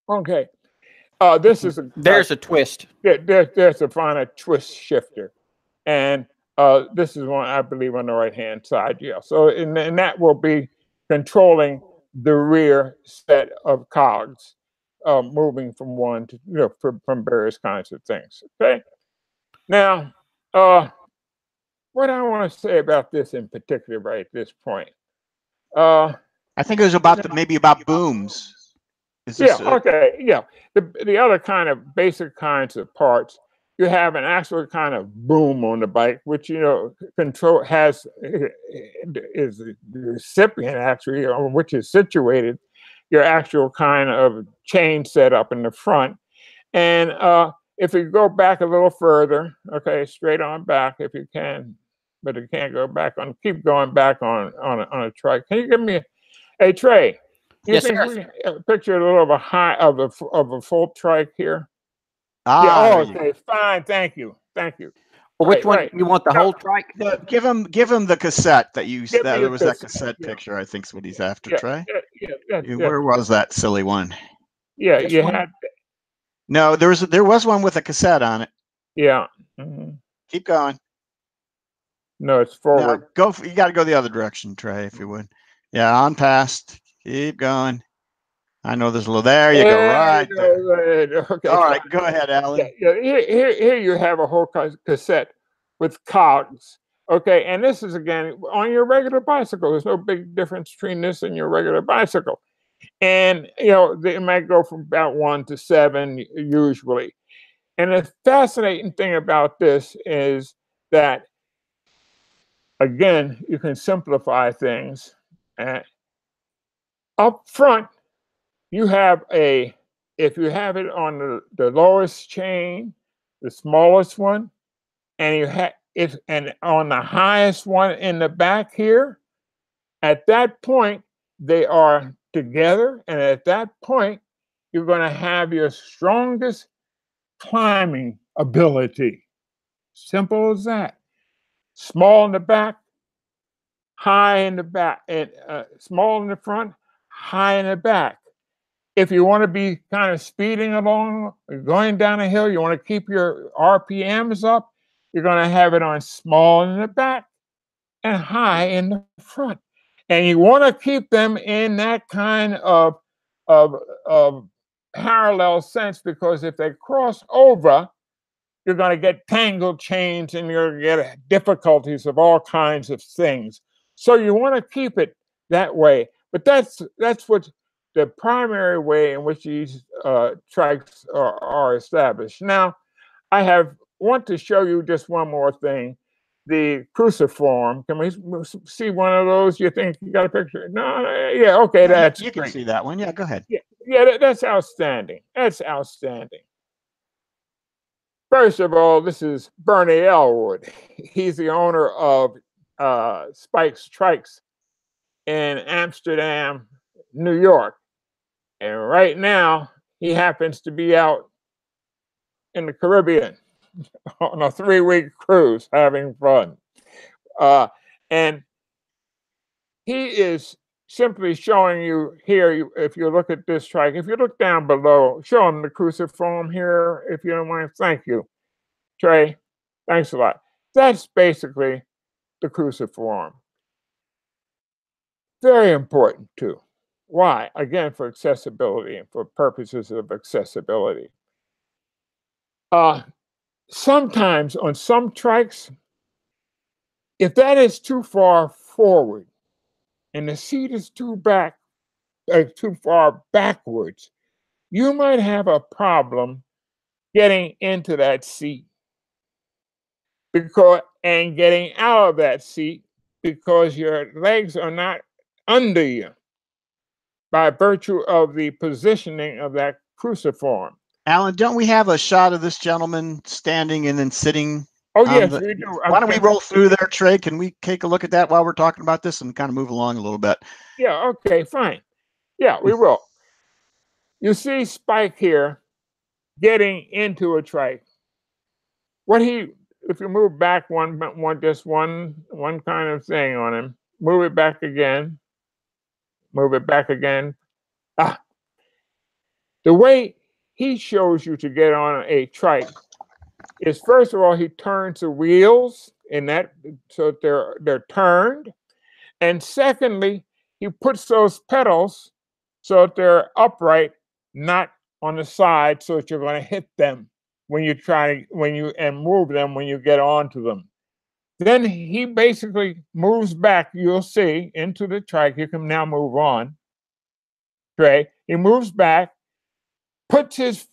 Okay. There's a twist. Yeah, there's a final twist shifter, and this is one I believe on the right hand side. Yeah, so and that will be controlling the rear set of cogs, moving from one to from various kinds of things. Okay. Now, what I want to say about this in particular right at this point. I think it was maybe about booms. Okay. Yeah. The other kind of basic kinds of parts, you have an actual kind of boom on the bike, which is the recipient actually, on which is situated your actual kind of chain set up in the front. And if you go back a little further, okay, straight on back if you can, but you can't go back on. Keep going back on a trike. Can you give me a Trey? Yes, think sir. we picture a little of a full trike here? Okay, fine. Thank you. Well, which one you want? The whole trike? Give him the cassette that you. There was that cassette picture. I think is what he's after. Trey. Where was that silly one? Yeah, you had. No, there was one with a cassette on it. Yeah. Keep going. No, it's forward. No, you got to go the other direction, Trey, if you would. Yeah, on past. Keep going. I know there's a little. There you go. Right there. Okay. All right. Go ahead, Alan. Yeah. Here you have a whole cassette with cogs. Okay, and this is again on your regular bicycle. There's no big difference between this and your regular bicycle. And they might go from about 1 to 7 usually. And the fascinating thing about this is that again you can simplify things. Up front, you have if you have it on the lowest chain, the smallest one, and you have it, and on the highest one in the back here, at that point, they are together. And at that point, you're going to have your strongest climbing ability. Simple as that. Small in the back, high in the back, and small in the front, high in the back. If you want to be kind of speeding along, going down a hill, you want to keep your RPMs up, you're going to have it on small in the back and high in the front. And you want to keep them in that kind of parallel sense, because if they cross over, you're going to get tangled chains and you're going to get difficulties of all kinds of things. So you want to keep it that way. But that's what the primary way in which these trikes are established. Now, I want to show you just one more thing. The cruciform. Can we see one of those? You think you got a picture? No, yeah, okay, that's you can great. see that one. Yeah, go ahead. Yeah, that's outstanding. That's outstanding. First of all, this is Bernie Elwood. He's the owner of Spike's Trikes in Amsterdam, New York. And right now, he happens to be out in the Caribbean on a 3-week cruise having fun. And he is simply showing you here, if you look at this trike, if you look down below, show him the cruciform here, if you don't mind. Thank you, Trey. Thanks a lot. That's basically the cruciform. Very important too. Why? Again, for accessibility and for purposes of accessibility. Sometimes on some trikes, if that is too far forward and the seat is too far backwards, you might have a problem getting into that seat and getting out of that seat because your legs are not under you by virtue of the positioning of that cruciform. Alan, don't we have a shot of this gentleman standing and then sitting? Oh, yes, we do. Why don't we roll through there, Trey? Can we take a look at that while we're talking about this and kind of move along a little bit? Yeah, okay, fine. Yeah, we will. You see Spike here getting into a trike. If you move back one kind of thing on him, move it back again, move it back again. The way he shows you to get on a trike is, first of all, he turns the wheels so they're turned, and secondly, he puts those pedals so that they're upright, not on the side, so that you're going to hit them when you move them when you get onto them. Then he basically moves back. You'll see into the trike. You can now move on. Trey, he moves back, puts his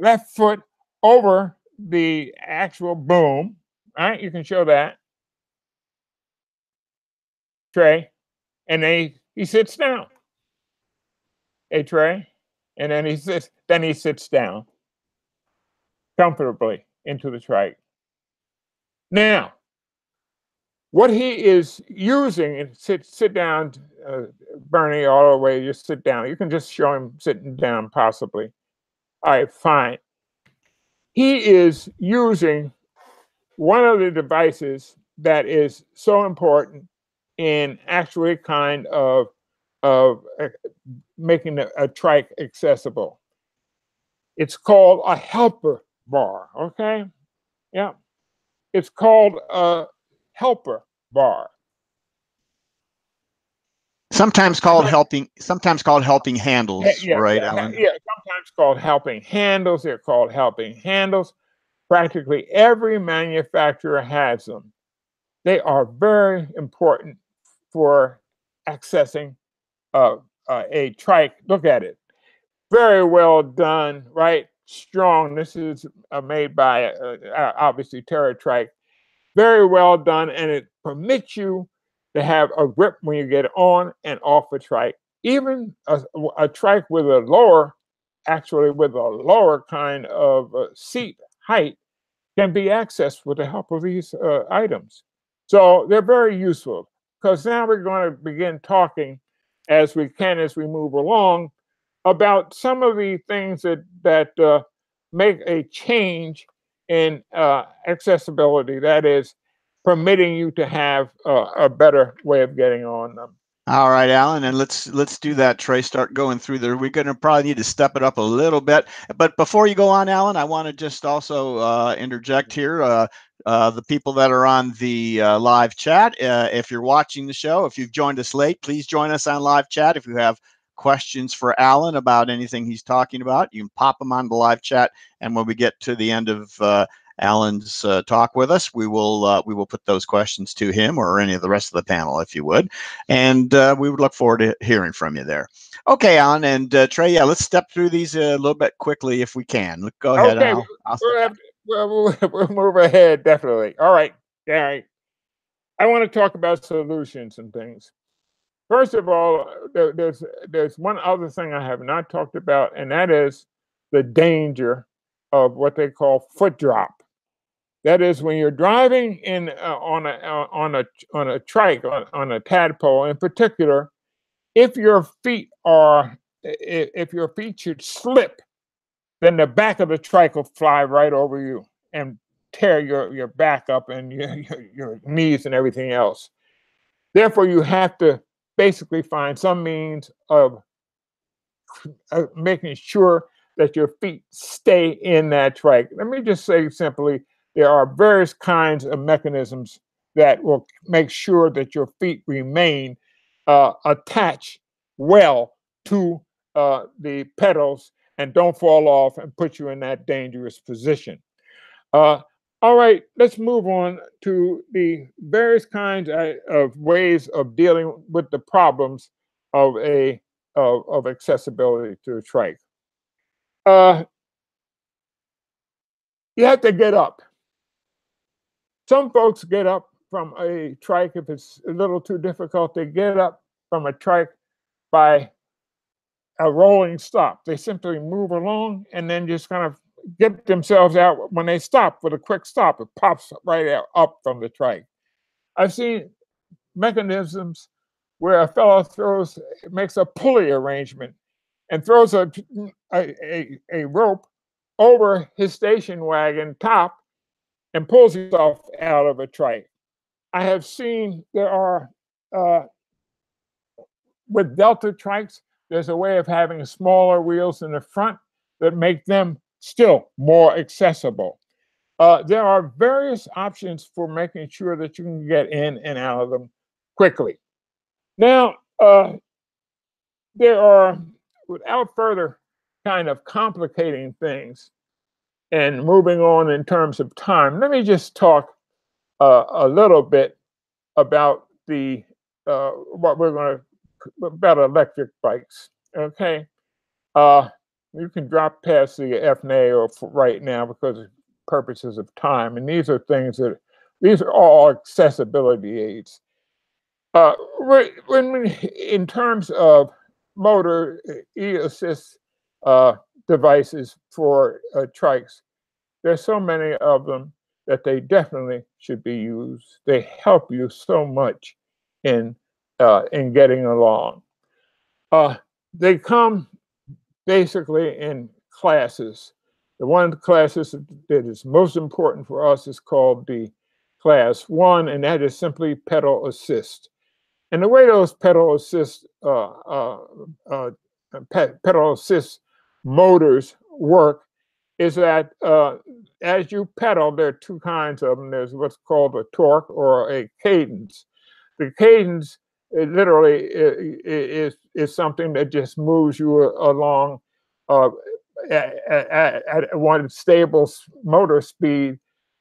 left foot over the actual boom. All right, you can show that, Trey, and then he sits down. Hey, Trey, and then he sits down comfortably into the trike. Now, what he is using, and sit down, Bernie, all the way, just sit down. You can just show him sitting down, possibly. All right, fine. He is using one of the devices that is so important in actually kind of making a trike accessible. It's called a helper bar, okay? Yeah. It's called a helper bar. Sometimes called helping handles, right, Alan? Yeah, sometimes called helping handles. They're called helping handles. Practically every manufacturer has them. They are very important for accessing a trike. Look at it. Very well done, right? Strong. This is made by, obviously, TerraTrike. Very well done, and it permits you to have a grip when you get on and off a trike. Even a trike with a lower kind of seat height can be accessed with the help of these items. So they're very useful, because now we're going to begin talking as we move along about some of the things that make a change in accessibility, that is, permitting you to have a better way of getting on them. All right, Alan, and let's do that, Trey. Start going through there. We're going to probably need to step it up a little bit. But before you go on, Alan, I want to just also interject here. The people that are on the live chat, if you're watching the show, if you've joined us late, please join us on live chat. If you have questions for Alan about anything he's talking about, you can pop them on the live chat. And when we get to the end of Allen's talk with us, we will put those questions to him or any of the rest of the panel, if you would, and we would look forward to hearing from you there. Okay, Allen and Trey, yeah, let's step through these a little bit quickly if we can. Go ahead. Okay, we'll move ahead, definitely. All right, Gary. I want to talk about solutions and things. First of all, there's one other thing I have not talked about, and that is the danger of what they call foot drop. That is when you're driving in on a trike, on a tadpole in particular. If your feet should slip, then the back of the trike will fly right over you and tear your back up and your knees and everything else. Therefore, you have to basically find some means of making sure that your feet stay in that trike. Let me just say simply, there are various kinds of mechanisms that will make sure that your feet remain attached well to the pedals and don't fall off and put you in that dangerous position. All right, let's move on to the various kinds of ways of dealing with the problems of accessibility to a trike. You have to get up. Some folks get up from a trike if it's a little too difficult. They get up from a trike by a rolling stop. They simply move along and then just kind of get themselves out. When they stop with a quick stop, it pops right out, up from the trike. I've seen mechanisms where a fellow makes a pulley arrangement and throws a rope over his station wagon top and pulls himself out of a trike. I have seen there are, with Delta trikes, there's a way of having smaller wheels in the front that make them still more accessible. There are various options for making sure that you can get in and out of them quickly. Now, there are, without further kind of complicating things and moving on in terms of time, let me just talk a little bit about about electric bikes. Okay, you can drop past the FNA right now because of purposes of time, and these are all accessibility aids. In terms of motor e-assist devices for trikes, there's so many of them that they definitely should be used. They help you so much in getting along. They come basically in classes. The one of the classes that is most important for us is called the Class 1, and that is simply pedal assist. And the way those pedal assist motors work is that as you pedal, there are two kinds of them. There's what's called a torque or a cadence. The cadence literally is something that just moves you along at one stable motor speed,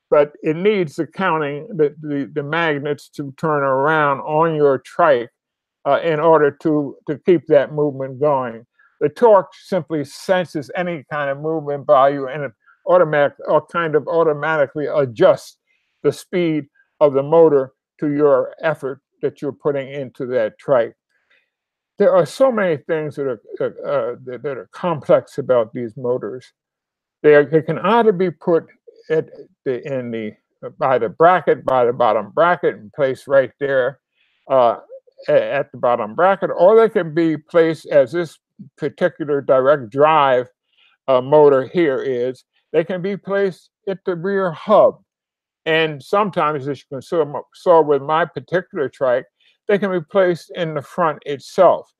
but it needs the magnets to turn around on your trike in order to keep that movement going. The torque simply senses any kind of movement by you, and it automatically adjusts the speed of the motor to your effort that you're putting into that trike. There are so many things that are complex about these motors. They can either be put by the bottom bracket, and placed right there at the bottom bracket, or they can be placed as this particular direct drive motor here is. They can be placed at the rear hub, and sometimes, as you can saw with my particular trike, they can be placed in the front itself,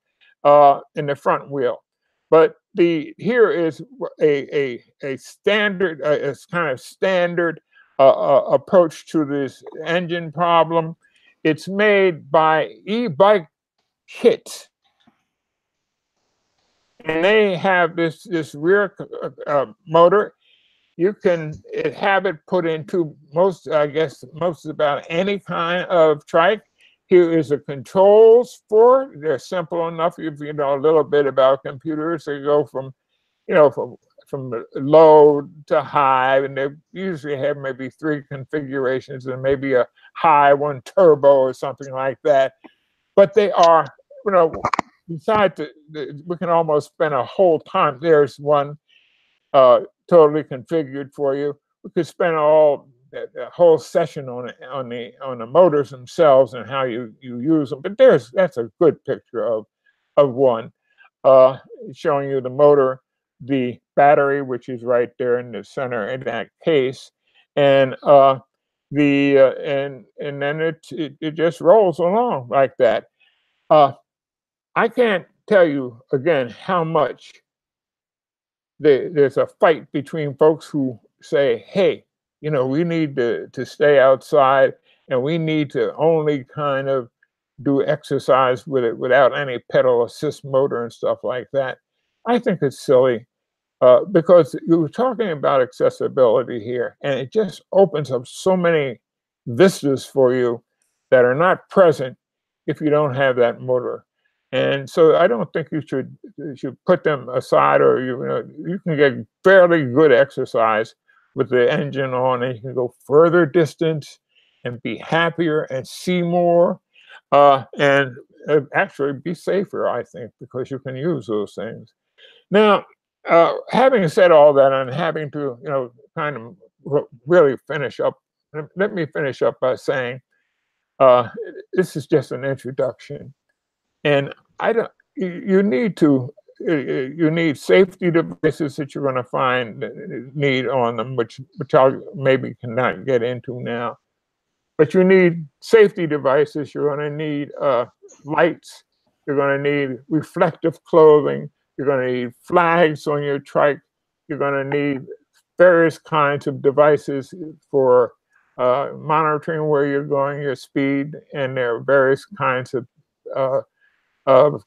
in the front wheel. But here is a standard, kind of standard approach to this engine problem. It's made by e-bike kits, and they have this rear motor. You can have it put into most about any kind of trike. Here is the controls for it. They're simple enough. If you know a little bit about computers, they go from, from low to high, and they usually have maybe 3 configurations and maybe a high one, turbo or something like that. But they are, besides, we can almost spend a whole time. There's one totally configured for you. We could spend a whole session on the motors themselves and how you use them. But that's a good picture of one, showing you the motor, the battery, which is right there in the center in that case, and and then it just rolls along like that. I can't tell you again how much there's a fight between folks who say, hey, we need to stay outside and we need to only kind of do exercise with it without any pedal assist motor and stuff like that. I think it's silly because you were talking about accessibility here, and it just opens up so many vistas for you that are not present if you don't have that motor. And so I don't think you should put them aside, or you can get fairly good exercise with the engine on, and you can go further distance and be happier and see more, and actually be safer, I think, because you can use those things. Now, having said all that, and having to kind of really finish up, let me finish up by saying this is just an introduction. And you need safety devices that you're going to find need on them, which I maybe cannot get into now. But you need safety devices. You're going to need lights. You're going to need reflective clothing. You're going to need flags on your trike. You're going to need various kinds of devices for monitoring where you're going, your speed, and there are various kinds of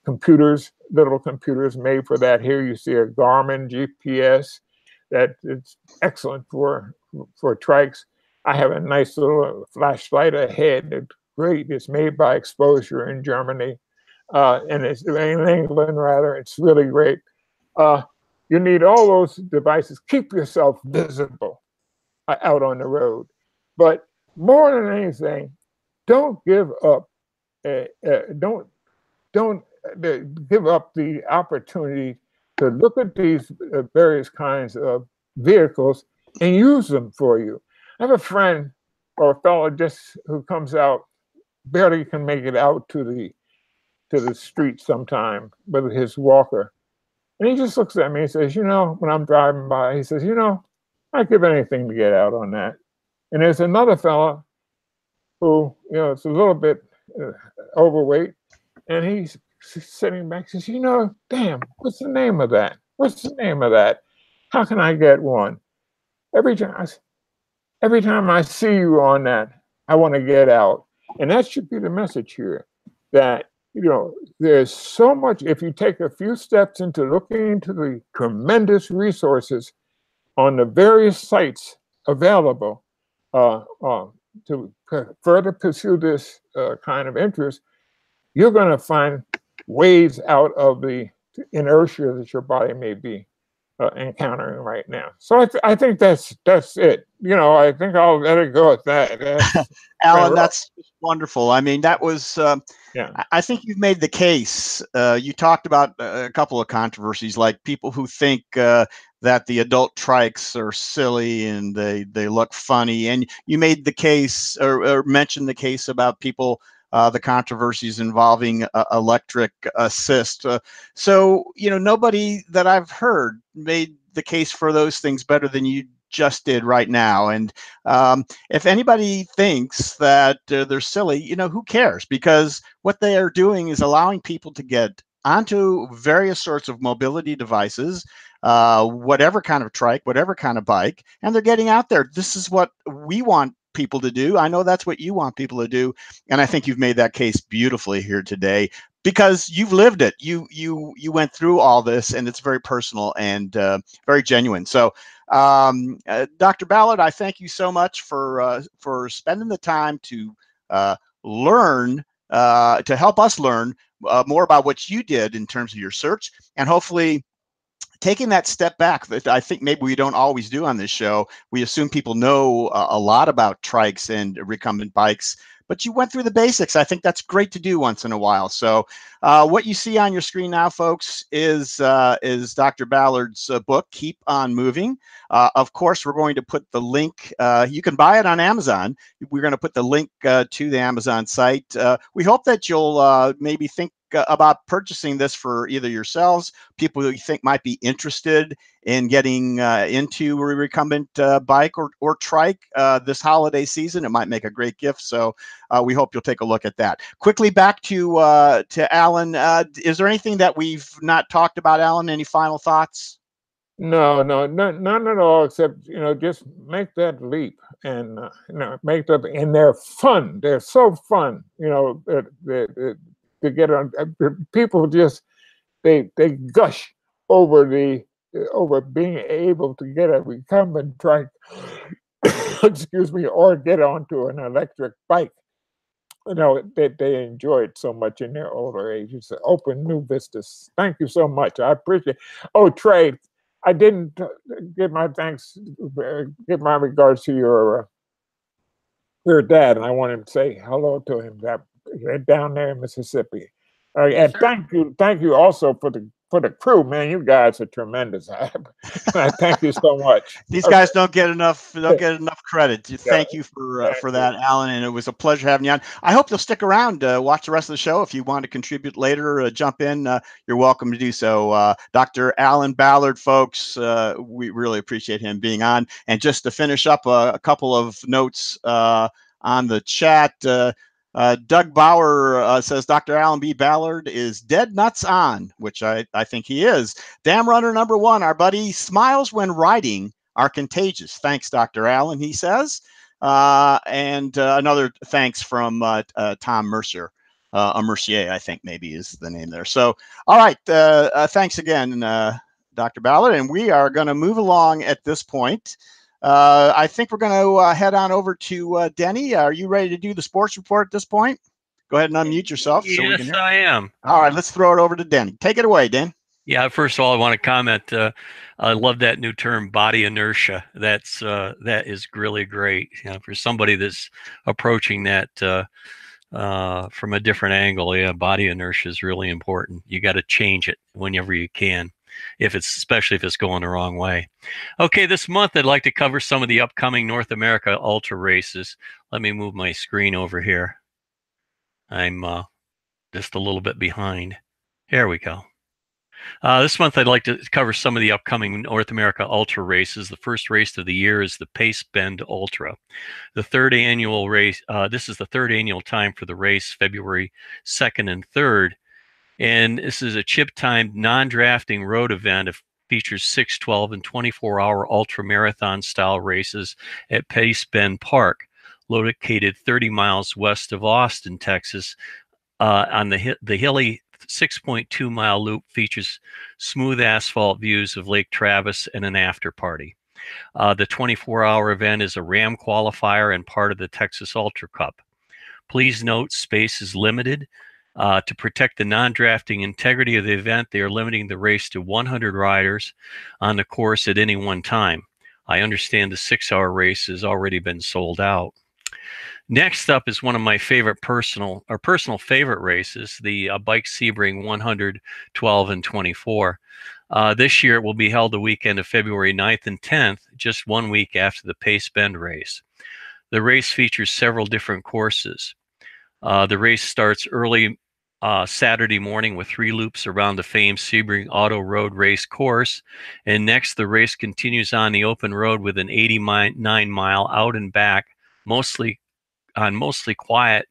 computers, little computers made for that. Here you see a Garmin GPS that it's excellent for trikes. I have a nice little flashlight ahead. It's great. It's made by Exposure in Germany, and it's in England rather. It's really great. You need all those devices. Keep yourself visible out on the road, but more than anything, don't give up. Don't give up the opportunity to look at these various kinds of vehicles and use them for you. I have a friend or a fellow just who comes out, barely can make it out to the street sometime with his walker. And he just looks at me and says, when I'm driving by, he says, I'd give anything to get out on that. And there's another fellow who, it's a little bit overweight, and he's sitting back, says, damn, what's the name of that? What's the name of that? How can I get one? Every time I see you on that, I want to get out. And that should be the message here, that, there's so much. If you take a few steps into looking into the tremendous resources on the various sites available to further pursue this kind of interest, you're going to find ways out of the inertia that your body may be encountering right now. So I think that's it. I think I'll let it go at that. Allen, that's wonderful. I mean, that was, yeah. I think you've made the case. You talked about a couple of controversies, like people who think that the adult trikes are silly and they look funny. And you made the case or mentioned the case about people, the controversies involving electric assist. So, nobody that I've heard made the case for those things better than you just did right now. And if anybody thinks that they're silly, who cares? Because what they are doing is allowing people to get onto various sorts of mobility devices, whatever kind of trike, whatever kind of bike, and they're getting out there. This is what we want people to do. I know that's what you want people to do. And I think you've made that case beautifully here today, because you've lived it. You went through all this, and it's very personal and very genuine. So Dr. Ballard, I thank you so much for spending the time to learn, to help us learn more about what you did in terms of your search, and hopefully taking that step back that I think maybe we don't always do on this show. We assume people know a lot about trikes and recumbent bikes, but you went through the basics. I think that's great to do once in a while. So what you see on your screen now, folks, is Dr. Ballard's book, Keep on Moving. Of course, we're going to put the link. You can buy it on Amazon. We're going to put the link to the Amazon site. We hope that you'll maybe think about purchasing this for either yourselves, people who you think might be interested in getting into a recumbent bike or trike this holiday season. It might make a great gift. So we hope you'll take a look at that. Quickly back to Alan. Is there anything that we've not talked about, Alan? Any final thoughts? No, none at all, except, just make that leap and, make that, and they're fun. They're so fun, to get on. People just, they gush over being able to get a recumbent trike, excuse me, or get onto an electric bike. They enjoy it so much in their older age. It's open new vistas. Thank you so much. I appreciate it. Oh, Trey, I didn't give my thanks, give my regards to your dad, and I want him to say hello to him down there in Mississippi. And thank you also for the crew, man. You guys are tremendous. I thank you so much. These guys don't get enough credit. Thank you for that, Alan, and it was a pleasure having you on. I hope you'll stick around, watch the rest of the show. If you want to contribute later, jump in. You're welcome to do so. Dr. Allen Ballard, folks, we really appreciate him being on. And just to finish up, a couple of notes on the chat. Doug Bauer says Dr. Allen B. Ballard is dead nuts on, which I think he is. Dam Runner #1, our buddy, smiles when riding are contagious. Thanks, Dr. Allen, he says. And another thanks from Tom Mercier. Mercier, I think maybe is the name there. So, all right, thanks again, Dr. Ballard. And we are going to move along at this point. I think we're going to head on over to Denny. Are you ready to do the sports report at this point? Go ahead and unmute yourself. Yes, so we can hear. I am. All right, let's throw it over to Denny. Take it away, Den. Yeah, first of all, I want to comment. I love that new term, body inertia. That is really great. For somebody that's approaching that from a different angle. Yeah, body inertia is really important. You got to change it whenever you can, especially if it's going the wrong way. Okay, this month I'd like to cover some of the upcoming North America Ultra races. Let me move my screen over here. I'm just a little bit behind. Here we go. This month I'd like to cover some of the upcoming North America Ultra races. The first race of the year is the Pace Bend Ultra. The third annual race, this is the third annual time for the race, February 2nd and 3rd. And this is a chip-timed, non-drafting road event. It features 6, 12, and 24-hour ultra-marathon style races at Pace Bend Park, located 30 miles west of Austin, Texas. On the hilly 6.2-mile loop features smooth asphalt views of Lake Travis and an after party. The 24-hour event is a RAM qualifier and part of the Texas Ultra Cup. Please note, space is limited. To protect the non-drafting integrity of the event, they are limiting the race to 100 riders on the course at any one time. I understand the 6-hour race has already been sold out. Next up is one of my favorite personal favorite races, the Bike Sebring 100, 12, and 24. This year it will be held the weekend of February 9th and 10th, just 1 week after the Pace Bend race. The race features several different courses. The race starts early Saturday morning with 3 loops around the famed Sebring Auto Road Race course. And next, the race continues on the open road with an 89-mile out and back, mostly quiet,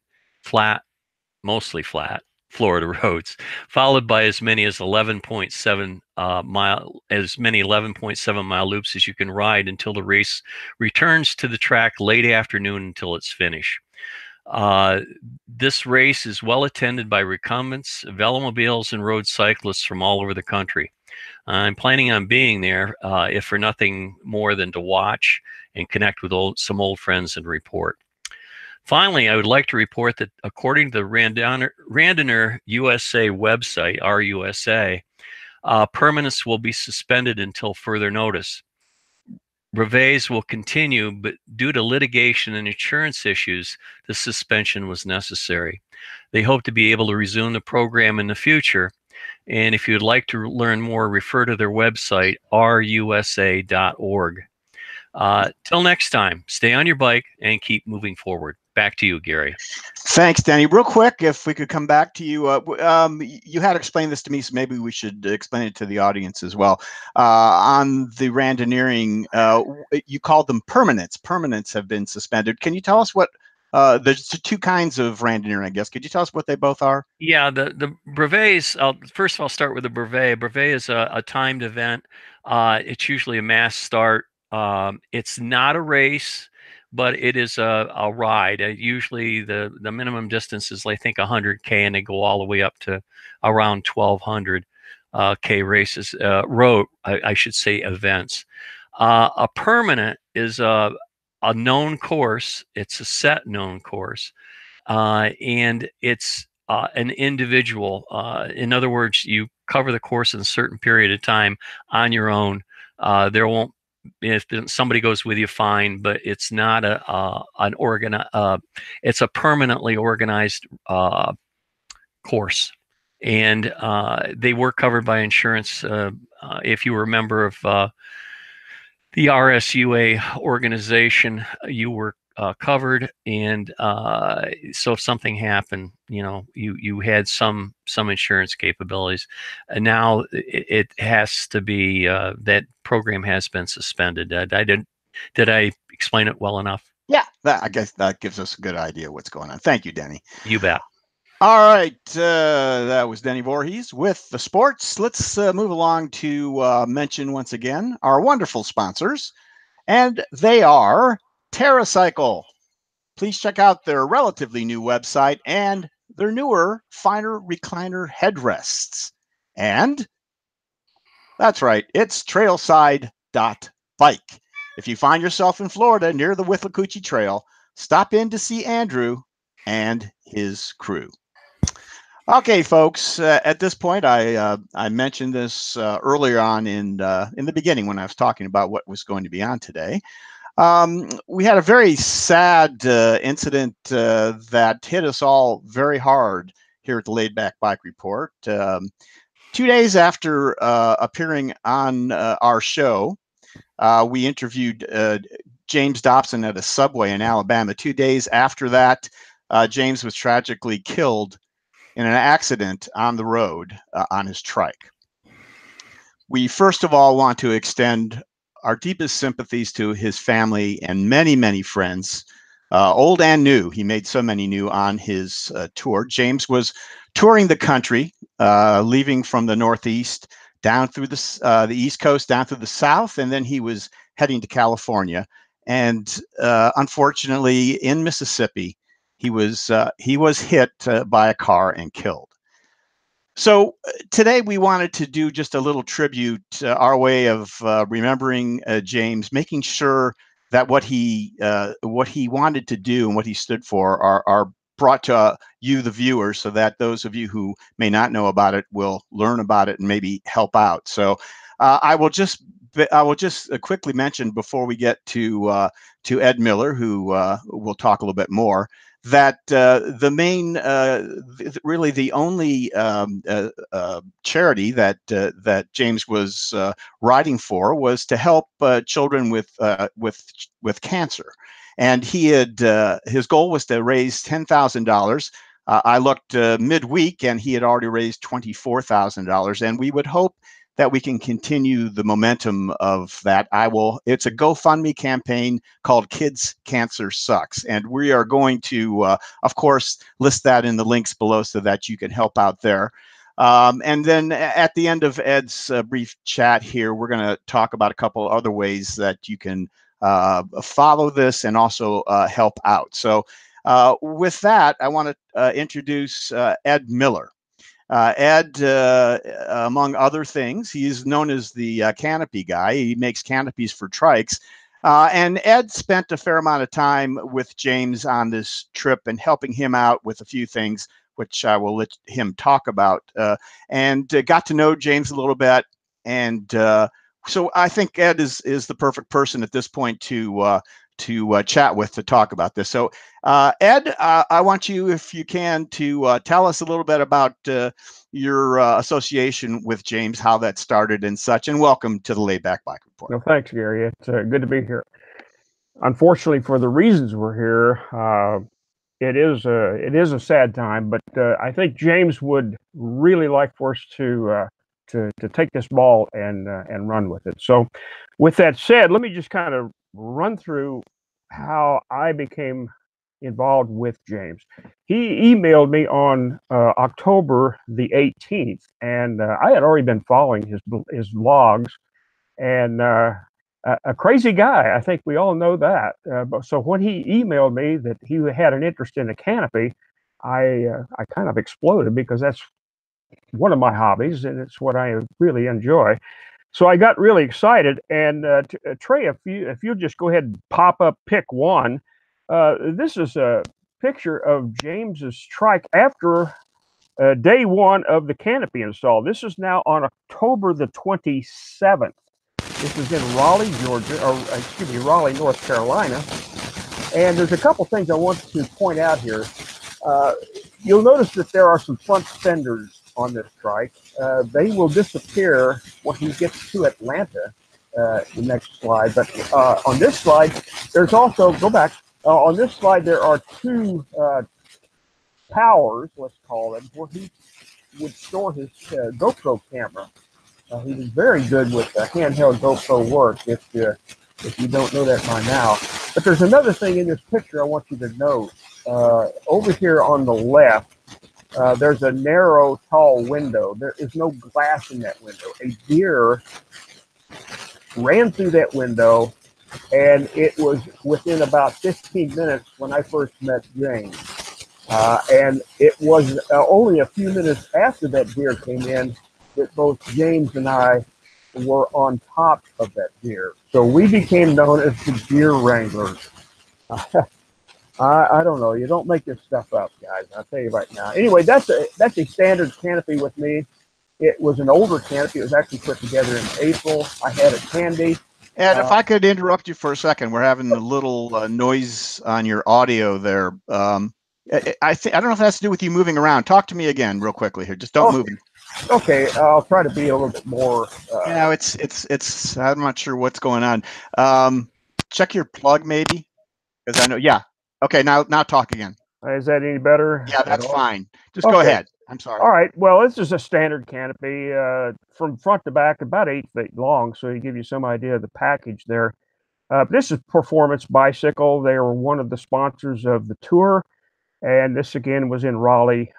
mostly flat Florida roads, followed by as many 11.7 mile loops as you can ride until the race returns to the track late afternoon until its finish. This race is well attended by recumbents, velomobiles, and road cyclists from all over the country. I'm planning on being there, if for nothing more than to watch and connect with some old friends and report. Finally, I would like to report that according to the Randonneur USA website, RUSA, permanence will be suspended until further notice. Brevets will continue, but due to litigation and insurance issues, the suspension was necessary. They hope to be able to resume the program in the future. And if you'd like to learn more, refer to their website, rusa.org. Till next time, stay on your bike and keep moving forward. Back to you, Gary. Thanks, Denny. Real quick, if we could come back to you, you had explained this to me, so maybe we should explain it to the audience as well. On the randonneuring, you called them permanents. Permanents have been suspended. Can you tell us what? There's two kinds of randonneuring, I guess. Could you tell us what they both are? Yeah, the brevets. First of all, I'll start with the brevet. Brevet is a timed event. It's usually a mass start. It's not a race, but it is a ride. Usually the minimum distance is, I think, 100K, and they go all the way up to around 1200 K races, road, I should say, events. A permanent is a known course. It's a set known course, and it's an individual. In other words, you cover the course in a certain period of time on your own. There won't, if somebody goes with you, fine, but it's not it's a permanently organized course, and they were covered by insurance. If you were a member of the RSUA organization, you were covered, and so if something happened, you had some insurance capabilities. And now it has to be, that program has been suspended. Did I explain it well enough? Yeah, I guess that gives us a good idea what's going on. Thank you, Denny. You bet. All right, that was Denny Voorhees with the sports. Let's move along to mention once again our wonderful sponsors, and they are TerraCycle. Please check out their relatively new website and their newer, finer recliner headrests. And that's right, it's trailside.bike. If you find yourself in Florida near the Withlacoochee Trail, stop in to see Andrew and his crew. Okay, folks, at this point, I mentioned this earlier on in the beginning when I was talking about what was going to be on today. We had a very sad incident that hit us all very hard here at the Laidback Bike Report. 2 days after appearing on our show, we interviewed James Dobson at a Subway in Alabama. 2 days after that, James was tragically killed in an accident on the road on his trike. We first of all want to extend our deepest sympathies to his family and many, many friends, old and new. He made so many new on his tour. James was touring the country, leaving from the Northeast down through the East Coast, down through the South, and then he was heading to California. And unfortunately, in Mississippi, he was hit by a car and killed. So today we wanted to do just a little tribute, our way of remembering James, making sure that what he wanted to do and what he stood for are brought to you, the viewers, so that those of you who may not know about it will learn about it and maybe help out. So I will just quickly mention before we get to Ed Miller, who will talk a little bit more, that the main, really the only charity that James was riding for was to help children with cancer, and he had his goal was to raise $10,000. I looked midweek, and he had already raised $24,000, and we would hope that we can continue the momentum of that. It's a GoFundMe campaign called Kids Cancer Sucks. And we are going to, of course, list that in the links below so that you can help out there. And then at the end of Ed's brief chat here, we're going to talk about a couple other ways that you can follow this and also help out. So With that, I want to introduce Ed Miller. Ed, among other things, he's known as the canopy guy. He makes canopies for trikes. And Ed spent a fair amount of time with James on this trip and helping him out with a few things, which I will let him talk about, and got to know James a little bit. And so I think Ed is the perfect person at this point to chat with, to talk about this. So Ed, I want you, if you can, to tell us a little bit about your association with James, how that started and such, and welcome to the Laidback Bike Report. No, thanks, Gary. It's good to be here. Unfortunately, for the reasons we're here, it is a sad time, but I think James would really like for us to take this ball and run with it. So, with that said, let me just kind of run through how I became involved with James. He emailed me on October the 18th, and I had already been following his vlogs, and a crazy guy. I think we all know that. But so when he emailed me that he had an interest in a canopy, I kind of exploded, because that's one of my hobbies and it's what I really enjoy. So I got really excited. And Trey, if you'll just go ahead and pop up pick one. This is a picture of James's trike after day one of the canopy install. This is now on October the 27th. This is in Raleigh, Georgia, or excuse me, Raleigh, North Carolina. And there's a couple things I want to point out here. You'll notice that there are some front fenders on this trike. They will disappear when he gets to Atlanta, the next slide. But on this slide, there's also, go back, on this slide there are two towers, let's call them, where he would store his GoPro camera. He was very good with handheld GoPro work, if you don't know that by now. But there's another thing in this picture I want you to note. Over here on the left, there's a narrow, tall window. There is no glass in that window. A deer ran through that window, and it was within about 15 minutes when I first met James. And it was only a few minutes after that deer came in that both James and I were on top of that deer. So we became known as the deer wranglers. I don't know. You don't make this stuff up, guys. I'll tell you right now. Anyway, that's a standard canopy with me. It was an older canopy. It was actually put together in April. I had it handy. And if I could interrupt you for a second, we're having a little noise on your audio there. I don't know if that has to do with you moving around. Talk to me again real quickly here. Just don't move. Okay, I'll try to be a little bit more. It's. I'm not sure what's going on. Check your plug maybe, because I know. Yeah. Okay. Now talk again. Is that any better? Yeah, that's fine. Just go ahead. I'm sorry. All right. Well, this is a standard canopy from front to back, about 8 feet long. So you give you some idea of the package there. This is Performance Bicycle. They are one of the sponsors of the tour. And this again was in Raleigh,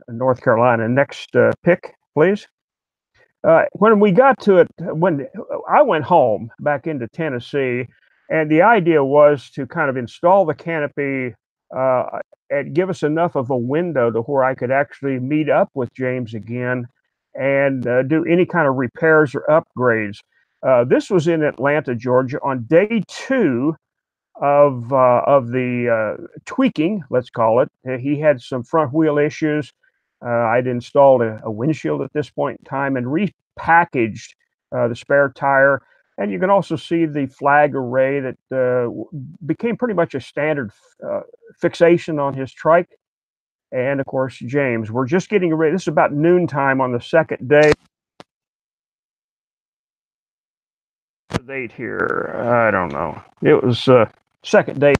North Carolina. Next pick, please. When we got to it, when I went home back into Tennessee, and the idea was to kind of install the canopy and give us enough of a window to where I could actually meet up with James again and do any kind of repairs or upgrades. This was in Atlanta, Georgia, on day 2 of the tweaking, let's call it. He had some front wheel issues. I'd installed a windshield at this point in time and repackaged the spare tire. And you can also see the flag array that became pretty much a standard fixation on his trike. And of course, James, we're just getting ready. This is about noontime on the second day. The date here, I don't know. It was second day.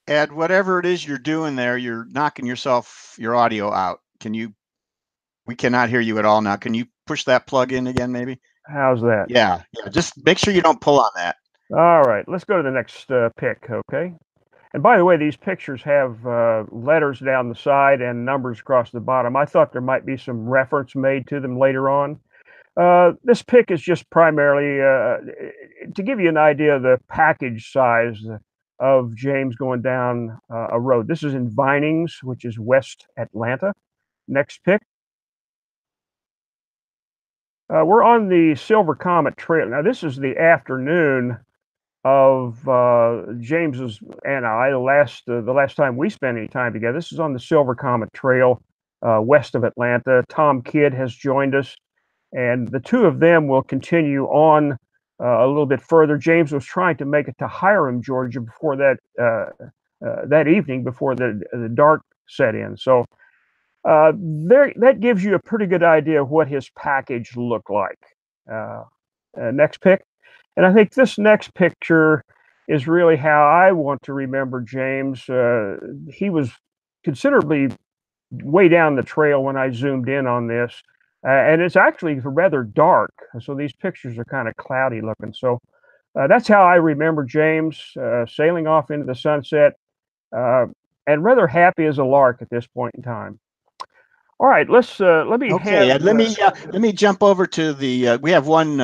Ed, whatever it is you're doing there, you're knocking your audio out. We cannot hear you at all now. Can you push that plug in again, maybe? How's that? Yeah. Just make sure you don't pull on that. All right, let's go to the next pick, okay? And by the way, these pictures have letters down the side and numbers across the bottom. I thought there might be some reference made to them later on. This pick is just primarily to give you an idea of the package size. of James going down a road. This is in Vinings, which is West Atlanta. Next pic. We're on the Silver Comet Trail. Now, this is the afternoon of James's and I, the last time we spent any time together. This is on the Silver Comet Trail west of Atlanta. Tom Kidd has joined us, and the two of them will continue on a little bit further. James was trying to make it to Hiram, Georgia, before that evening, before the dark set in. So that gives you a pretty good idea of what his package looked like. Next pic. And I think this next picture is really how I want to remember James. He was considerably way down the trail when I zoomed in on this. And it's actually rather dark. So these pictures are kind of cloudy looking. So that's how I remember James sailing off into the sunset and rather happy as a lark at this point in time. All right, let me let me jump over to the we have one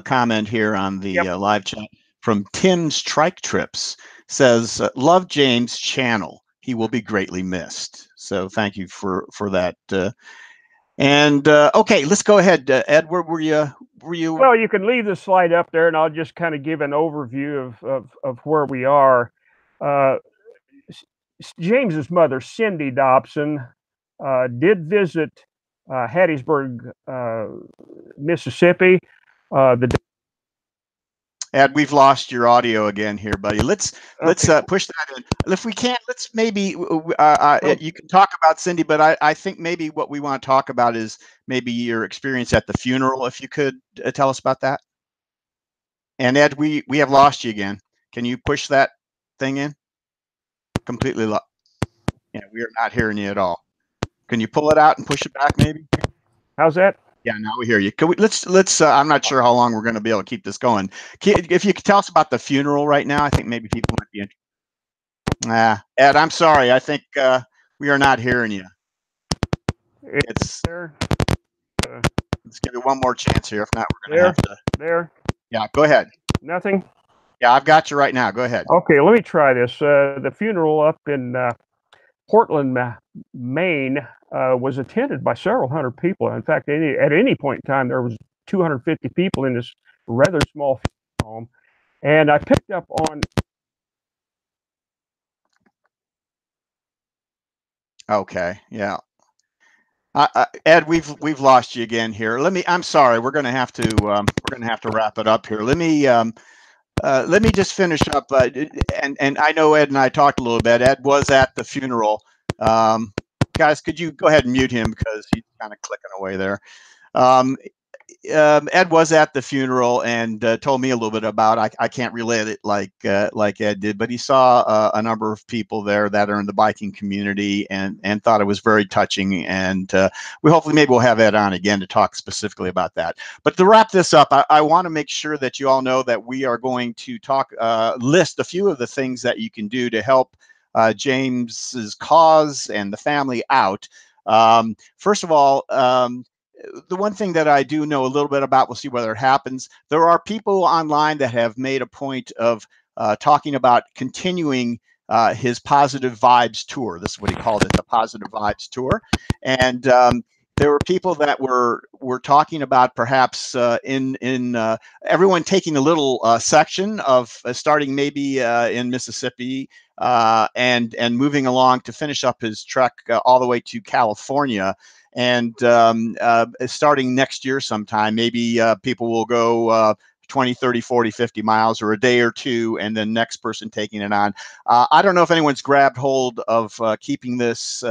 comment here on the live chat from Tim's Trike Trips. Says love James' channel. He will be greatly missed. So thank you for that. Okay, let's go ahead. Ed, where were you? Well, you can leave the slide up there, and I'll just kind of give an overview of where we are. James's mother, Cindy Dobson, did visit Hattiesburg, Mississippi. Ed, we've lost your audio again here, buddy. Let's push that in. If we can't, let's maybe you can talk about Cindy, but I think maybe what we want to talk about is maybe your experience at the funeral. If you could tell us about that. And Ed, we have lost you again. Can you push that thing in? Completely lost. Yeah, we are not hearing you at all. Can you pull it out and push it back, maybe? How's that? Yeah, now we hear you. Can we, let's. I'm not sure how long we're going to be able to keep this going. If you could tell us about the funeral right now, I think maybe people might be interested. Ed, I'm sorry. I think we are not hearing you. It's there. Let's give it one more chance here. If not, we're going to have to. There. Yeah, go ahead. Nothing. Yeah, I've got you right now. Go ahead. Okay, let me try this. The funeral up in Portland, Maine, was attended by several hundred people. In fact, at any point in time, there was 250 people in this rather small home. And I picked up on. Okay, yeah. Ed, we've lost you again here. I'm sorry. We're going to have to wrap it up here. Let me just finish up. And I know Ed and I talked a little bit. Ed was at the funeral. Guys, could you go ahead and mute him because he's kind of clicking away there. Ed was at the funeral and told me a little bit about. I can't relate it like Ed did, but he saw a number of people there that are in the biking community and thought it was very touching. And we hopefully maybe we'll have Ed on again to talk specifically about that. But to wrap this up, I want to make sure that you all know that we are going to list a few of the things that you can do to help James's cause and the family out. First of all, the one thing that I do know a little bit about, we'll see whether it happens. There are people online that have made a point of talking about continuing his Positive Vibes tour. This is what he called it, the Positive Vibes tour. And there were people that were talking about perhaps everyone taking a little section of starting maybe in Mississippi and moving along to finish up his trek all the way to California. And starting next year sometime, maybe people will go 20, 30, 40, 50 miles or a day or two, and then next person taking it on. I don't know if anyone's grabbed hold of keeping this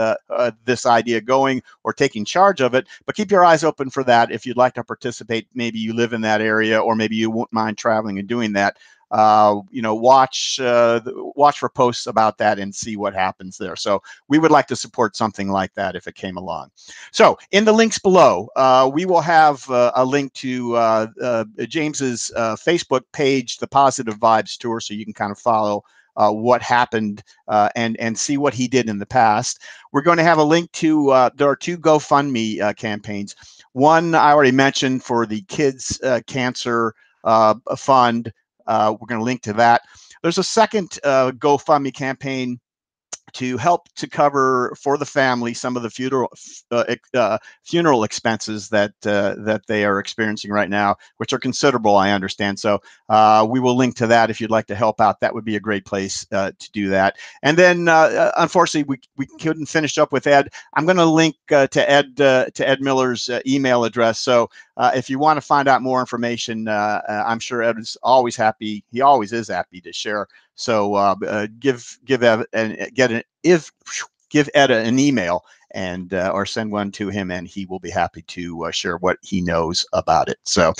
idea going or taking charge of it, but keep your eyes open for that. If you'd like to participate, maybe you live in that area, or maybe you won't mind traveling and doing that. Watch for posts about that and see what happens there. So we would like to support something like that if it came along. So in the links below, we will have a link to James's Facebook page, the Positive Vibes Tour, so you can kind of follow what happened and see what he did in the past. We're going to have a link to, there are two GoFundMe campaigns. One I already mentioned for the Kids Cancer Fund. We're going to link to that. there's a second GoFundMe campaign to help to cover for the family some of the funeral expenses that that they are experiencing right now, which are considerable, I understand. So we will link to that if you'd like to help out. That would be a great place to do that. And then unfortunately we couldn't finish up with Ed. I'm going to link to Ed Miller's email address. So if you want to find out more information, I'm sure Ed is always happy. He always is happy to share. So give Ed an email and or send one to him, and he will be happy to share what he knows about it. So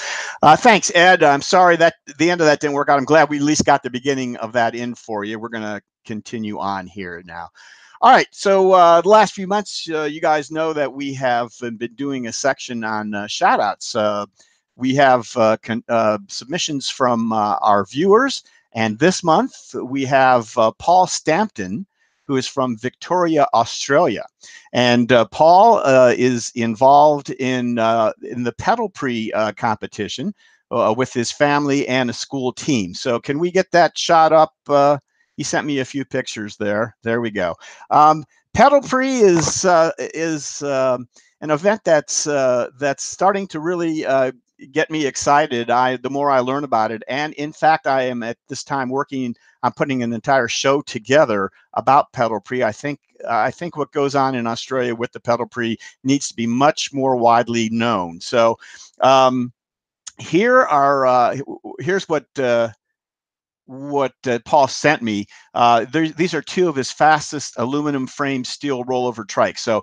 thanks, Ed. I'm sorry that the end of that didn't work out. I'm glad we at least got the beginning of that in for you. We're going to continue on here now. All right, so the last few months, you guys know that we have been doing a section on shout outs. We have submissions from our viewers. And this month we have Paul Stampton, who is from Victoria, Australia. And Paul is involved in the pedal pre competition with his family and a school team. So can we get that shot up? He sent me a few pictures there. There we go. Pedal pre is an event that's starting to really get me excited. The more I learn about it, and in fact, I am at this time working on putting an entire show together about pedal pre. I think what goes on in Australia with the pedal pre needs to be much more widely known. So here's what Paul sent me. These are two of his fastest aluminum frame steel rollover trikes. So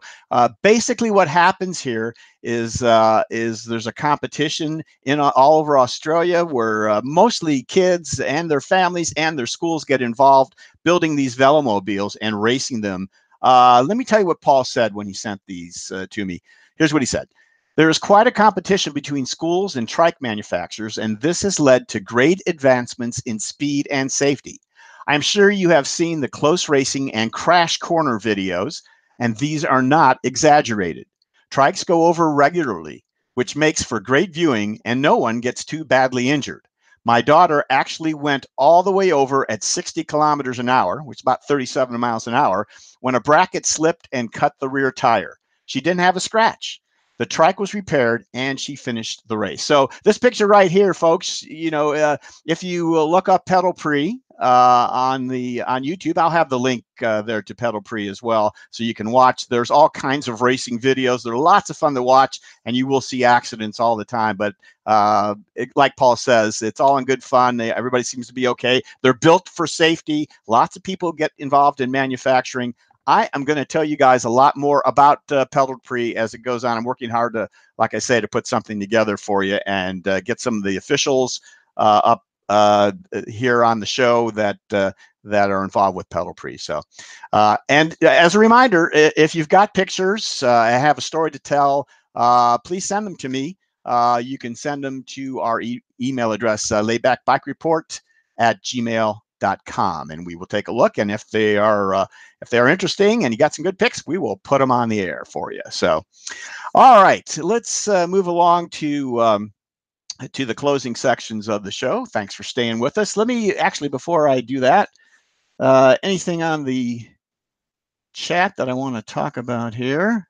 basically what happens here is there's a competition in all over Australia where mostly kids and their families and their schools get involved building these velomobiles and racing them. Let me tell you what Paul said when he sent these to me. Here's what he said. There is quite a competition between schools and trike manufacturers, and this has led to great advancements in speed and safety. I'm sure you have seen the close racing and crash corner videos, and these are not exaggerated. Trikes go over regularly, which makes for great viewing, and no one gets too badly injured. My daughter actually went all the way over at 60 kilometers an hour, which is about 37 miles an hour, when a bracket slipped and cut the rear tire. She didn't have a scratch. The trike was repaired, and she finished the race. So this picture right here, folks, you know, if you look up Pedal Pre on YouTube, I'll have the link there to Pedal Pre as well, so you can watch. There's all kinds of racing videos. They're lots of fun to watch, and you will see accidents all the time. But like Paul says, it's all in good fun. Everybody seems to be okay. They're built for safety. Lots of people get involved in manufacturing. I am going to tell you guys a lot more about Pedal Pre as it goes on. I'm working hard to, like I say, to put something together for you and get some of the officials up here on the show that are involved with Pedal Pre. So, and as a reminder, if you've got pictures, I have a story to tell, please send them to me. You can send them to our email address, laidbackbikereport@gmail.com, and we will take a look. And if they are interesting and you got some good picks, we will put them on the air for you. So, all right, let's move along to the closing sections of the show. Thanks for staying with us. Let me actually, before I do that, anything on the chat that I want to talk about here?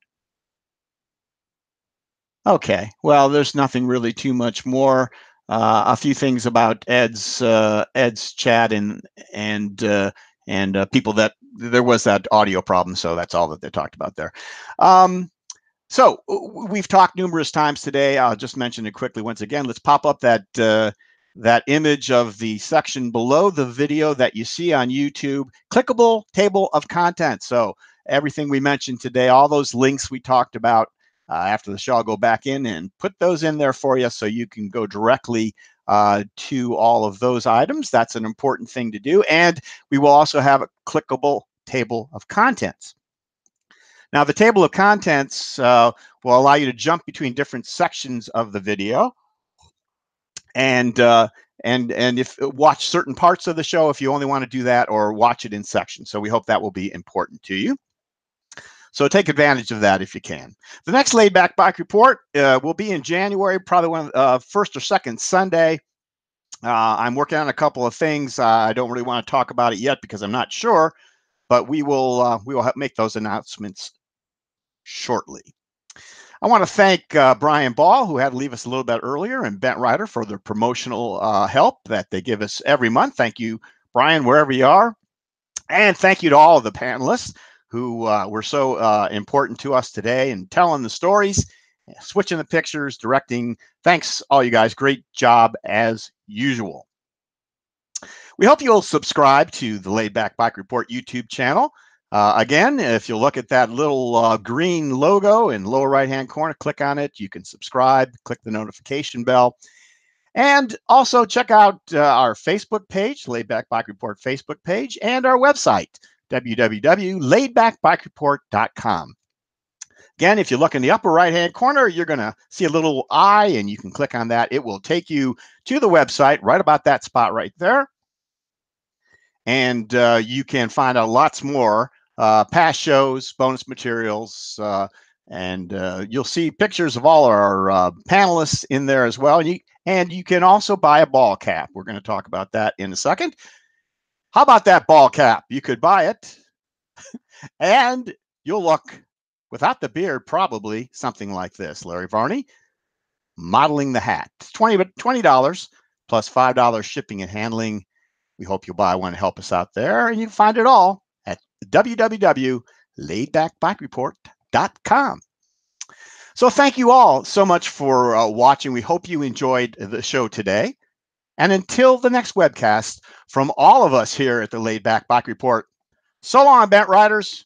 Okay, well, there's nothing really too much more. A few things about Ed's chat and people that there was that audio problem, so that's all that they talked about there. So we've talked numerous times today. I'll just mention it quickly once again. Let's pop up that that image of the section below the video that you see on YouTube. Clickable table of contents. So everything we mentioned today, all those links we talked about. After the show, I'll go back in and put those in there for you so you can go directly to all of those items. That's an important thing to do. And we will also have a clickable table of contents. Now, the table of contents will allow you to jump between different sections of the video and if watch certain parts of the show if you only want to do that, or watch it in sections. So we hope that will be important to you. So take advantage of that if you can. The next Laidback Bike Report will be in January, probably one first or second Sunday. I'm working on a couple of things. I don't really want to talk about it yet because I'm not sure, but we will make those announcements shortly. I want to thank Bryan Ball, who had to leave us a little bit earlier, and Bent Rider for their promotional help that they give us every month. Thank you, Bryan, wherever you are. And thank you to all of the panelists who were so important to us today and telling the stories, switching the pictures, directing. Thanks, all you guys. Great job as usual. We hope you'll subscribe to the Laidback Bike Report YouTube channel. Again, if you look at that little green logo in the lower right-hand corner, click on it. You can subscribe, click the notification bell. And also check out our Facebook page, Laidback Bike Report Facebook page, and our website, www.laidbackbikereport.com. Again, if you look in the upper right-hand corner, you're going to see a little eye, and you can click on that. It will take you to the website right about that spot right there. And you can find out lots more past shows, bonus materials, and you'll see pictures of all our panelists in there as well. And you can also buy a ball cap. We're going to talk about that in a second. How about that ball cap? You could buy it, and you'll look, without the beard, probably something like this. Larry Varney modeling the hat. $20 plus $5 shipping and handling. We hope you'll buy one to help us out there. And you can find it all at www.laidbackbikereport.com. So thank you all so much for watching. We hope you enjoyed the show today. And until the next webcast, from all of us here at the Laidback Bike Report, so long, Bent Riders.